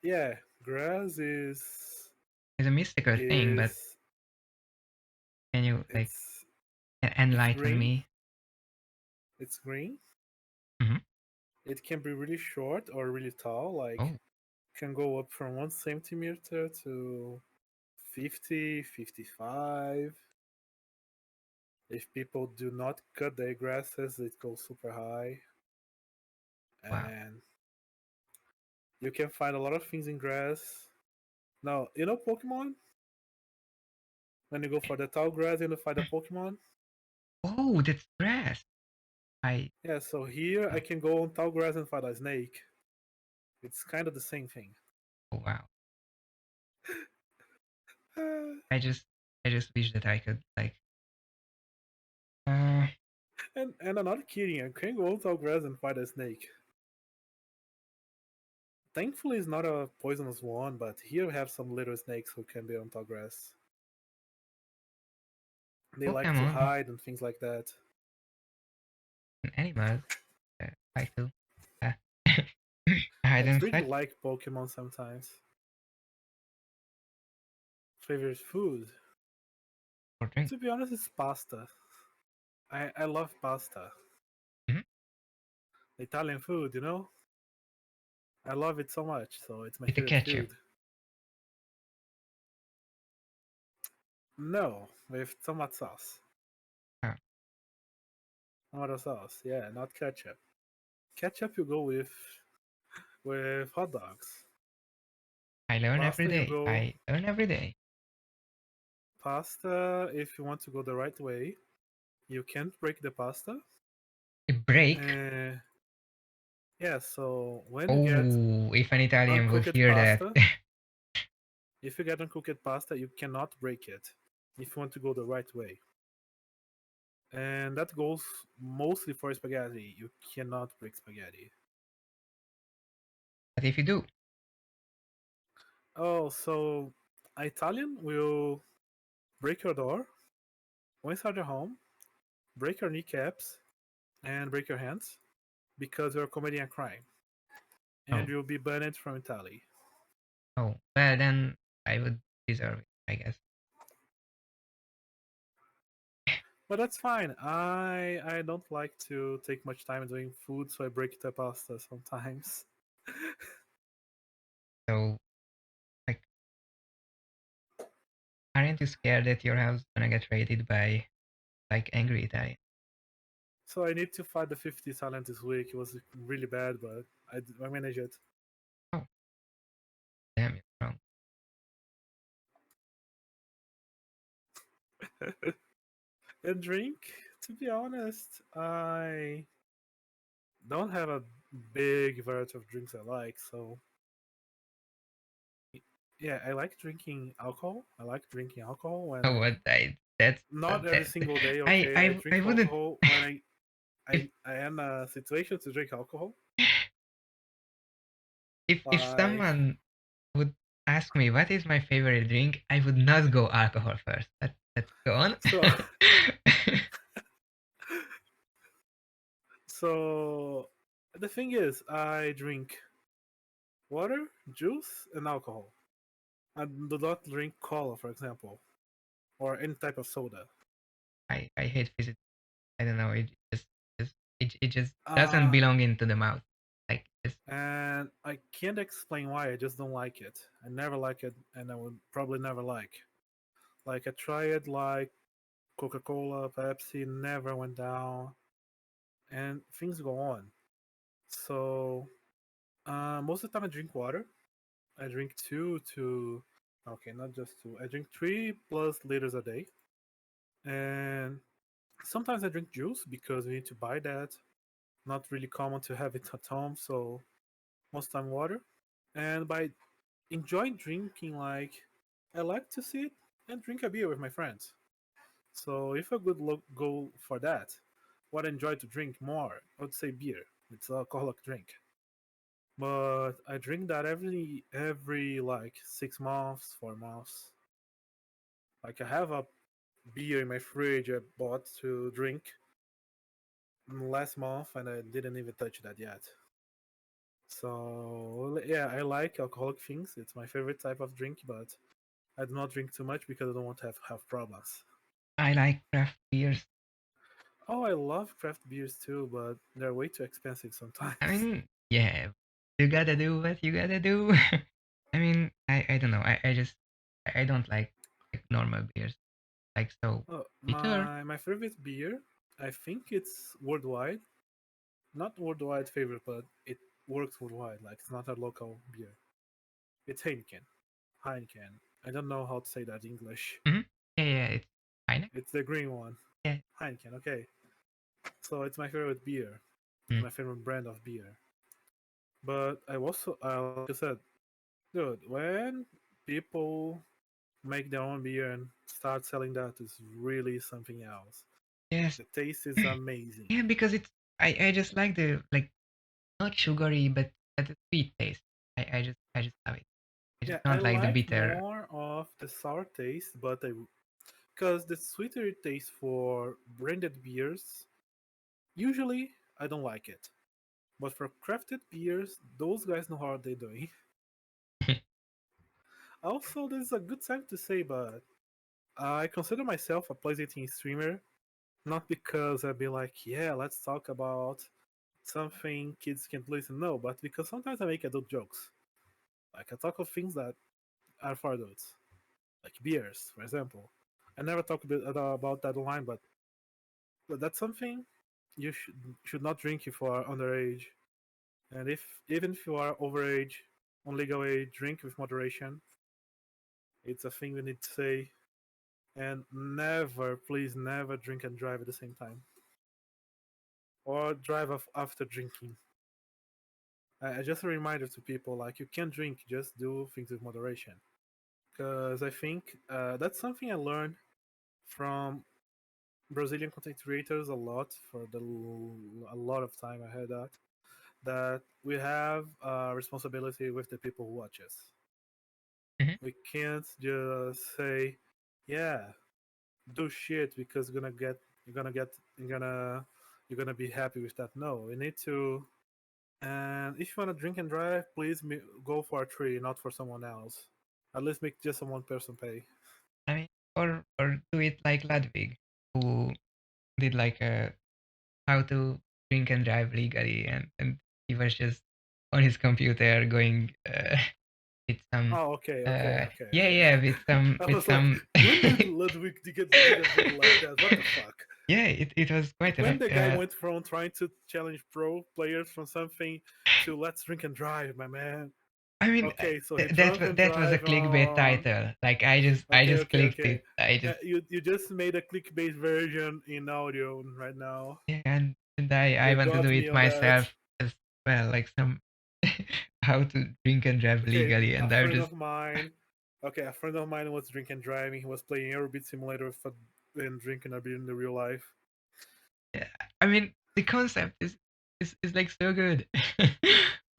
yeah, grass It's a mystical thing, but is can you like it's it's enlighten green. me? It's green. Hmm. It can be really short or really tall. Like Oh can go up from 1 centimeter to 50, 55. If people do not cut their grasses, it goes super high. wow. And you can find a lot of things in grass. Now, you know Pokemon? When you go for the tall grass, you find a Pokemon. Oh, that's grass. I Yeah, so here I oh, can go on tall grass and find a snake. It's kind of the same thing. oh wow. and I just I just wish that I could like uh and I'm not kidding. I can go on tall grass and find a snake. Thankfully, it's not a poisonous one, but here we have some little snakes who can be on tall grass. They like to Pokemon hide and things like that. and animals like to uh, hide It's and really search like Pokemon sometimes. Favorite food? or drink. To be honest, it's pasta. I love pasta. Mhm. Italian food, you know? I love it so much, so it's my With the favorite ketchup. food. No, with tomato sauce. Oh, Tomato sauce, yeah, not ketchup. Ketchup you go with hot dogs. I learn every Pasta you day. go I learn every day. pasta if you want to go the right way. You can't break the pasta. A break. And yeah, so when you get Oh, if an Italian would uncooked hear that. pasta, if you get uncooked pasta, you cannot break it if you want to go the right way. And that goes mostly for spaghetti. You cannot break spaghetti. But if you do, Oh, so Italian will break your door, go inside your home, break your kneecaps, and break your hands because you're committing a crime, oh, and you'll be banned from Italy. oh, well then I would deserve it, I guess. But that's fine. I don't like to take much time doing food, so I break the pasta sometimes. So, like, aren't you scared that your house is gonna get raided by like angry Italian? So I need to fight the 50 talent this week. It was really bad, but I managed it. Oh, damn, you're wrong. And drink, to be honest, I don't have a big variety of drinks I like. So yeah, I like drinking alcohol. I like drinking alcohol when Oh, what that's not every that. single day. I Okay, I I drink I wouldn't. alcohol when If I am in a situation to drink alcohol. if Like, someone would ask me what is my favorite drink, I would not go alcohol first. Let's go on. so, so the thing is, I drink water, juice, and alcohol. I do not drink cola, for example, or any type of soda. I hate physics. I don't know. It just doesn't Uh, belong into the mouth. Like it's, and I can't explain why. I just don't like it. I never like it, and I would probably never like. Like I tried like Coca-Cola, Pepsi, never went down, and things go on. So most of the time I drink water. I drink okay, not just two. I drink 3+ liters a day, and sometimes I drink juice because we need to buy that. Not really common to have it at home, so most time water. And by enjoying drinking, like I like to sit and drink a beer with my friends. So if I could go for that, what I enjoy to drink more, I would say beer. It's an alcoholic drink, but I drink that every like 6 months, 4 months. Like I have a beer in my fridge I bought to drink last month, and I didn't even touch that yet. So yeah, I like alcoholic things. It's my favorite type of drink, but I do not drink too much because I don't want to have problems. I like craft beers. Oh, I love craft beers too, but they're way too expensive I sometimes. mean, yeah, you gotta do what you gotta do. I mean, I don't know. I just I don't like normal beers. Like so Oh, bitter. my favorite beer, I think it's worldwide. Not worldwide favorite, but it works worldwide. Like it's not a local beer. It's Heineken. Heineken. I don't know how to say that in English. Mm-hmm. Yeah, yeah, it's fine. It's the green one. Yeah. Heineken. Okay. So it's my favorite beer. It's Mm. my favorite brand of beer. But I also, like I said, dude, when people make their own beer and start selling that, is really something else. Yes. The taste is amazing. Yeah, because it's I just like the like not sugary but the sweet taste. I just love it. I just Yeah, I don't like the like bitter. more of the sour taste, but because the sweeter taste for branded beers, usually I don't like it. But for crafted beers, those guys know how they're doing. Also, this is a good time to say, but I consider myself a PlayStation streamer, not because I'd be like, yeah, let's talk about something kids can't listen. No, but because sometimes I make adult jokes. Like I talk of things that are for adults, like beers, for example. I never talk about that online, but that's something you should not drink if you are underage. And if even if you are overage, on legal age, drink with moderation. It's a thing we need to say. And never, please, never drink and drive at the same time, or drive after drinking. Just a reminder to people, like you can drink, just do things with moderation. Because I think that's something I learned from Brazilian content creators a lot for a lot of time. I had that we have a responsibility with the people who watch us. Mhm. We can't just say, "Yeah, do shit because you're gonna be happy with that." No, we need to. And if you wanna drink and drive, please go for a tree, not for someone else. At least make just one person pay. I mean, or do it like Ludwig, who did like a how to drink and drive legally, and he was just on his computer going with some Oh, okay, okay, okay, yeah, okay. yeah, I with was like, some when did Ludwig get a video like that? What the fuck? yeah, it was quite When an the guy went from trying to challenge pro players from something to let's drink and drive, my man. I mean, Okay, so he that drunk and that was a drive clickbait on. title. Like I just Okay, clicked okay. it. I just You just made a clickbait version in audio right now. yeah, and I You want to do got me it on that. myself as well, like some how to drink and drive Okay, legally, a and I friend just of mine. Okay, a friend of mine was drinking driving. He was playing Aerobeat Simulator and drinking a beer in the real life. yeah, I mean the concept is like so good.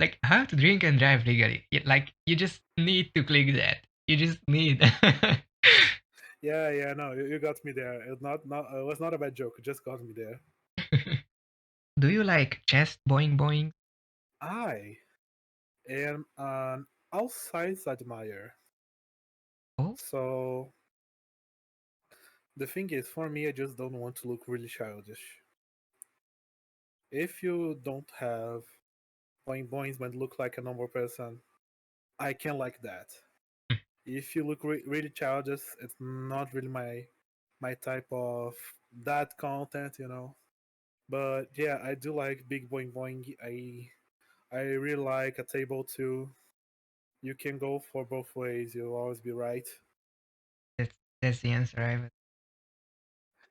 like how to drink and drive legally. Like you just need to click that. You just need. Yeah, no, you got me there. It was not a bad joke. It just got me there. Do you like chest boing boing? I am an outsize admirer. Oh, So the thing is, for me, I just don't want to look really childish. If you don't have boing boings but look like a normal person, I can like that. If you look really childish, it's not really my type of that content, you know. But yeah, I do like big boing boing. I really like a table too. You can go for both ways. You'll always be right. that's that's the answer I would.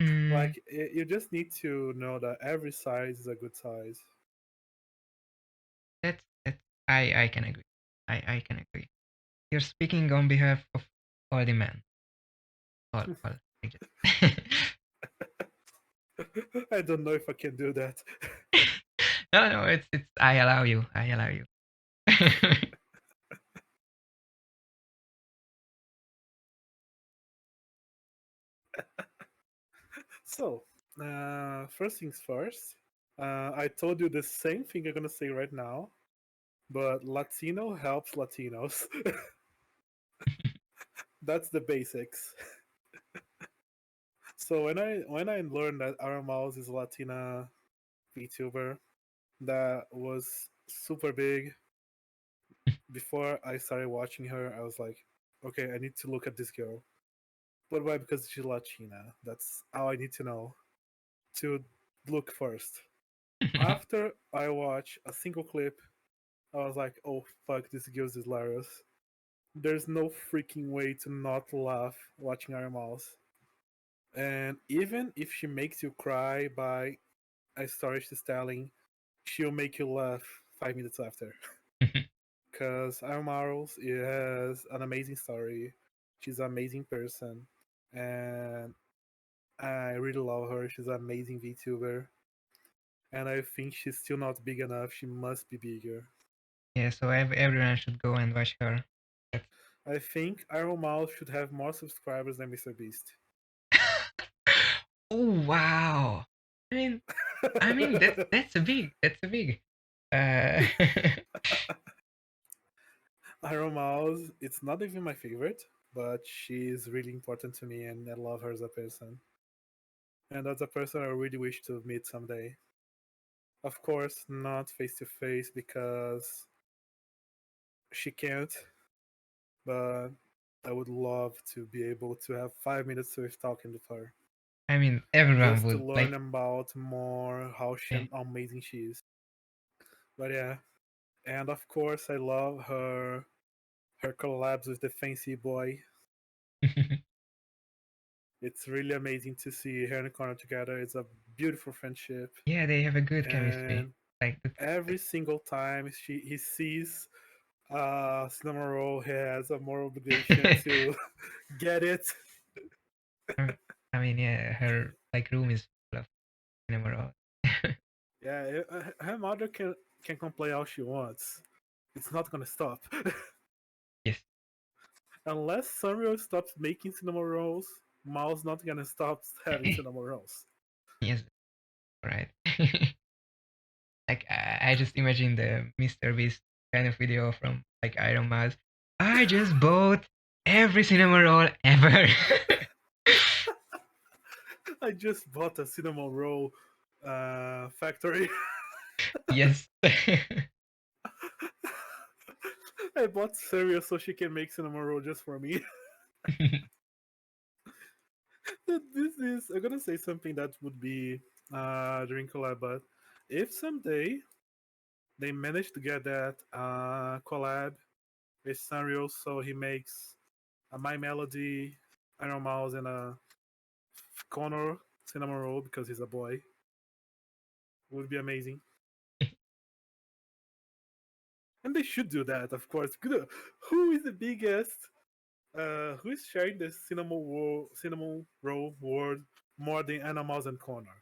Mm, Like you just need to know that every size is a good size. that's I can agree. I can agree. You're speaking on behalf of all the men. All. I just. I don't know if I can do that. No, it's. I allow you. I allow you. So, first things first. I told you the same thing I'm gonna say right now, but Latino helps Latinos. That's the basics. So when I learned that Ironmouse is a Latina VTuber that was super big, before I started watching her, I was like, okay, I need to look at this girl. But why? Because she's Latina. That's all I need to know to look first. After I watch a single clip, I was like, oh fuck, this girl's hilarious. There's no freaking way to not laugh watching Iron Mouse. And even if she makes you cry by a story she's telling, she'll make you laugh 5 minutes after. Because Iron Mouse has an amazing story. She's an amazing person. And I really love her. She's an amazing VTuber. And I think she's still not big enough. She must be bigger. Yeah, so everyone should go and watch her. That's... I think Iron Mouse should have more subscribers than MrBeast. Oh wow! I mean, that's a big. That's a big. Uh, Iron Mouse, it's not even my favorite, but she's really important to me and I love her as a person. And that's a person I really wish to meet someday. Of course, not face to face because she can't, but I would love to be able to have 5 minutes with talking with her. I mean, everyone Just to would learn like. about more how Yeah. amazing she is. But yeah, and of course I love her collabs with the Fancy Boy. It's really amazing to see her and Connor together. It's a beautiful friendship, Yeah, they have a good chemistry. and Like, every single time he sees cinnamon roll, he has a moral obligation to get it. I mean, yeah, her like room is full of cinema roll. Yeah, her mother can complain all she wants. It's not gonna stop Yes, unless Sanrio stops making cinnamon rolls. Mao's not gonna stop having cinnamon rolls. yes, right. Like I just imagine the MrBeast kind of video from like Ironmouse. I just bought every cinema roll ever. I just bought a cinnamon roll factory. Yes. I bought cereal so she can make cinnamon roll just for me. This is I'm gonna say something that would be during collab, but if someday they manage to get that collab with Sanrio, so he makes a My Melody, Iron Mouse, and a Connor cinnamon roll because he's a boy, would be amazing. And they should do that, of course. Who is the biggest? Who is sharing the cinnamon roll world more than Anna Mouse and Connor?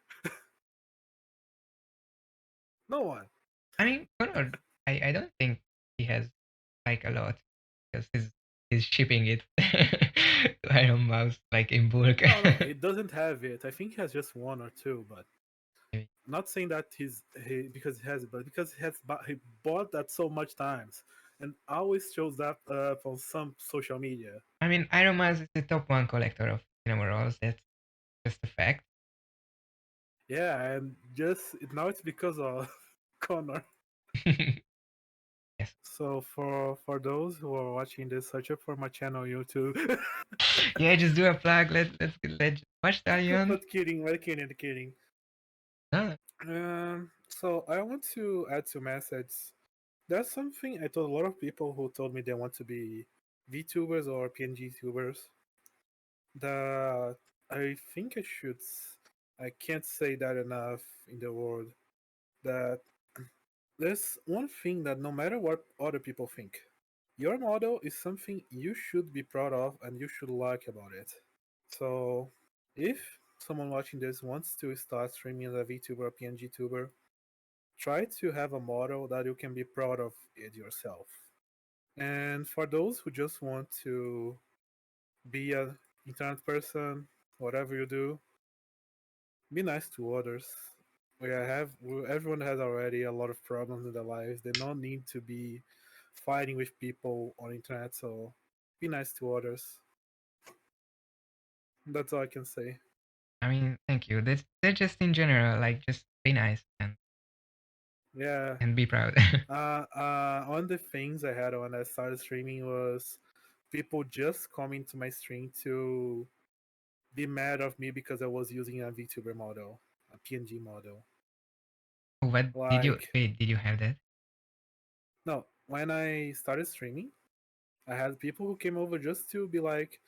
No one. I mean, Connor. I don't think he has like a lot because he's shipping it to Ironmouse like in bulk. No, no, he doesn't have it. I think he has just one or two, but Maybe. not saying that he because he has it, but because he bought that so much times and always shows that up on some social media. I mean, Ironmouse is the top one collector of cinema rolls. That's just a fact. Yeah, and just now it's because of Connor. Yes. So for those who are watching this, search up for my channel on YouTube. Yeah, just do a plug. Let's watch Tailon. But kidding, but kidding, kidding. No, So I want to add two messages. That's something I told a lot of people who told me they want to be VTubers or pngtubers. That I think I should. I can't say that enough in the world. That there's one thing that no matter what other people think, your model is something you should be proud of and you should like about it. So if someone watching this wants to start streaming as a VTuber or pngtuber, try to have a model that you can be proud of it yourself. And for those who just want to be an internet person, whatever you do, be nice to others. Everyone has already a lot of problems in their lives. They don't need to be fighting with people on internet. So be nice to others. That's all I can say. I mean, thank you. That's just in general, like just be nice Yeah. and be proud. One of the things I had when I started streaming was people just coming to my stream to be mad of me because I was using a VTuber model, a PNG model. What did you Like, wait? Did you have that? no, when I started streaming, I had people who came over just to be like,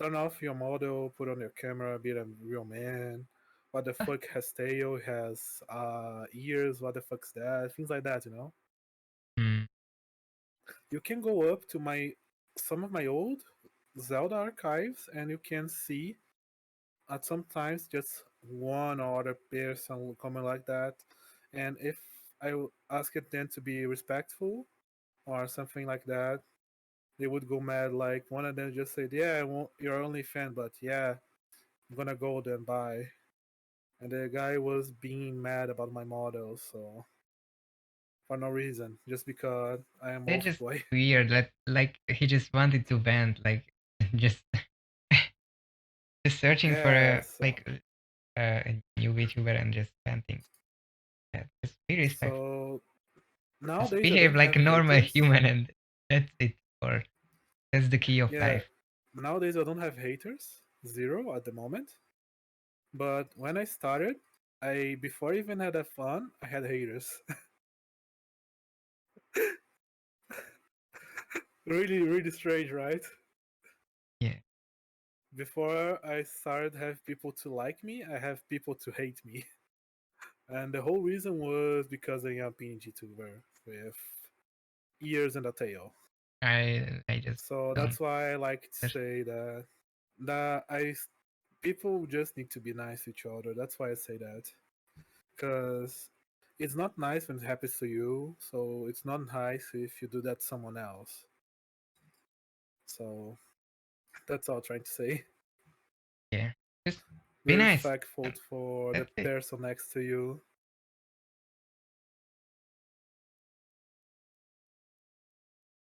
turn off your model, put on your camera, be a real man. What the Ah, fuck has tail, has ears, what the fuck's that? Things like that, you know? hmm. You can go up to my some of my old Zelda archives and you can see at sometimes just one or other person will comment like that. And if ask it then to be respectful or something like that, they would go mad. Like one of them just said, "Yeah, I won't, you're only fan, but yeah, I'm gonna go then buy." And the guy was being mad about my model, so for no reason, just because I am They're wolf just boy. weird. Like he just wanted to vent, like just just searching for Yeah, a so a new VTuber and just venting. Yeah, just be respectful. so Just nowadays I behave don't like have a normal haters. human, and that's it. Or that's the key of Yeah, life. nowadays I don't have haters, zero at the moment. But when I started, I before I even had a fun, I had haters. Really, really strange, right? Yeah, Before I started have people to like me, I have people to hate me. And the whole reason was because I am a PNG tuber with ears and a tail. I just So don't. that's why I like to There's, say that people just need to be nice to each other. That's why I say that. Because it's not nice when it happens to you, so it's not nice if you do that to someone else. So that's all I'm trying to say. yeah, just Be be nice. respectful for the That's it. person next to you.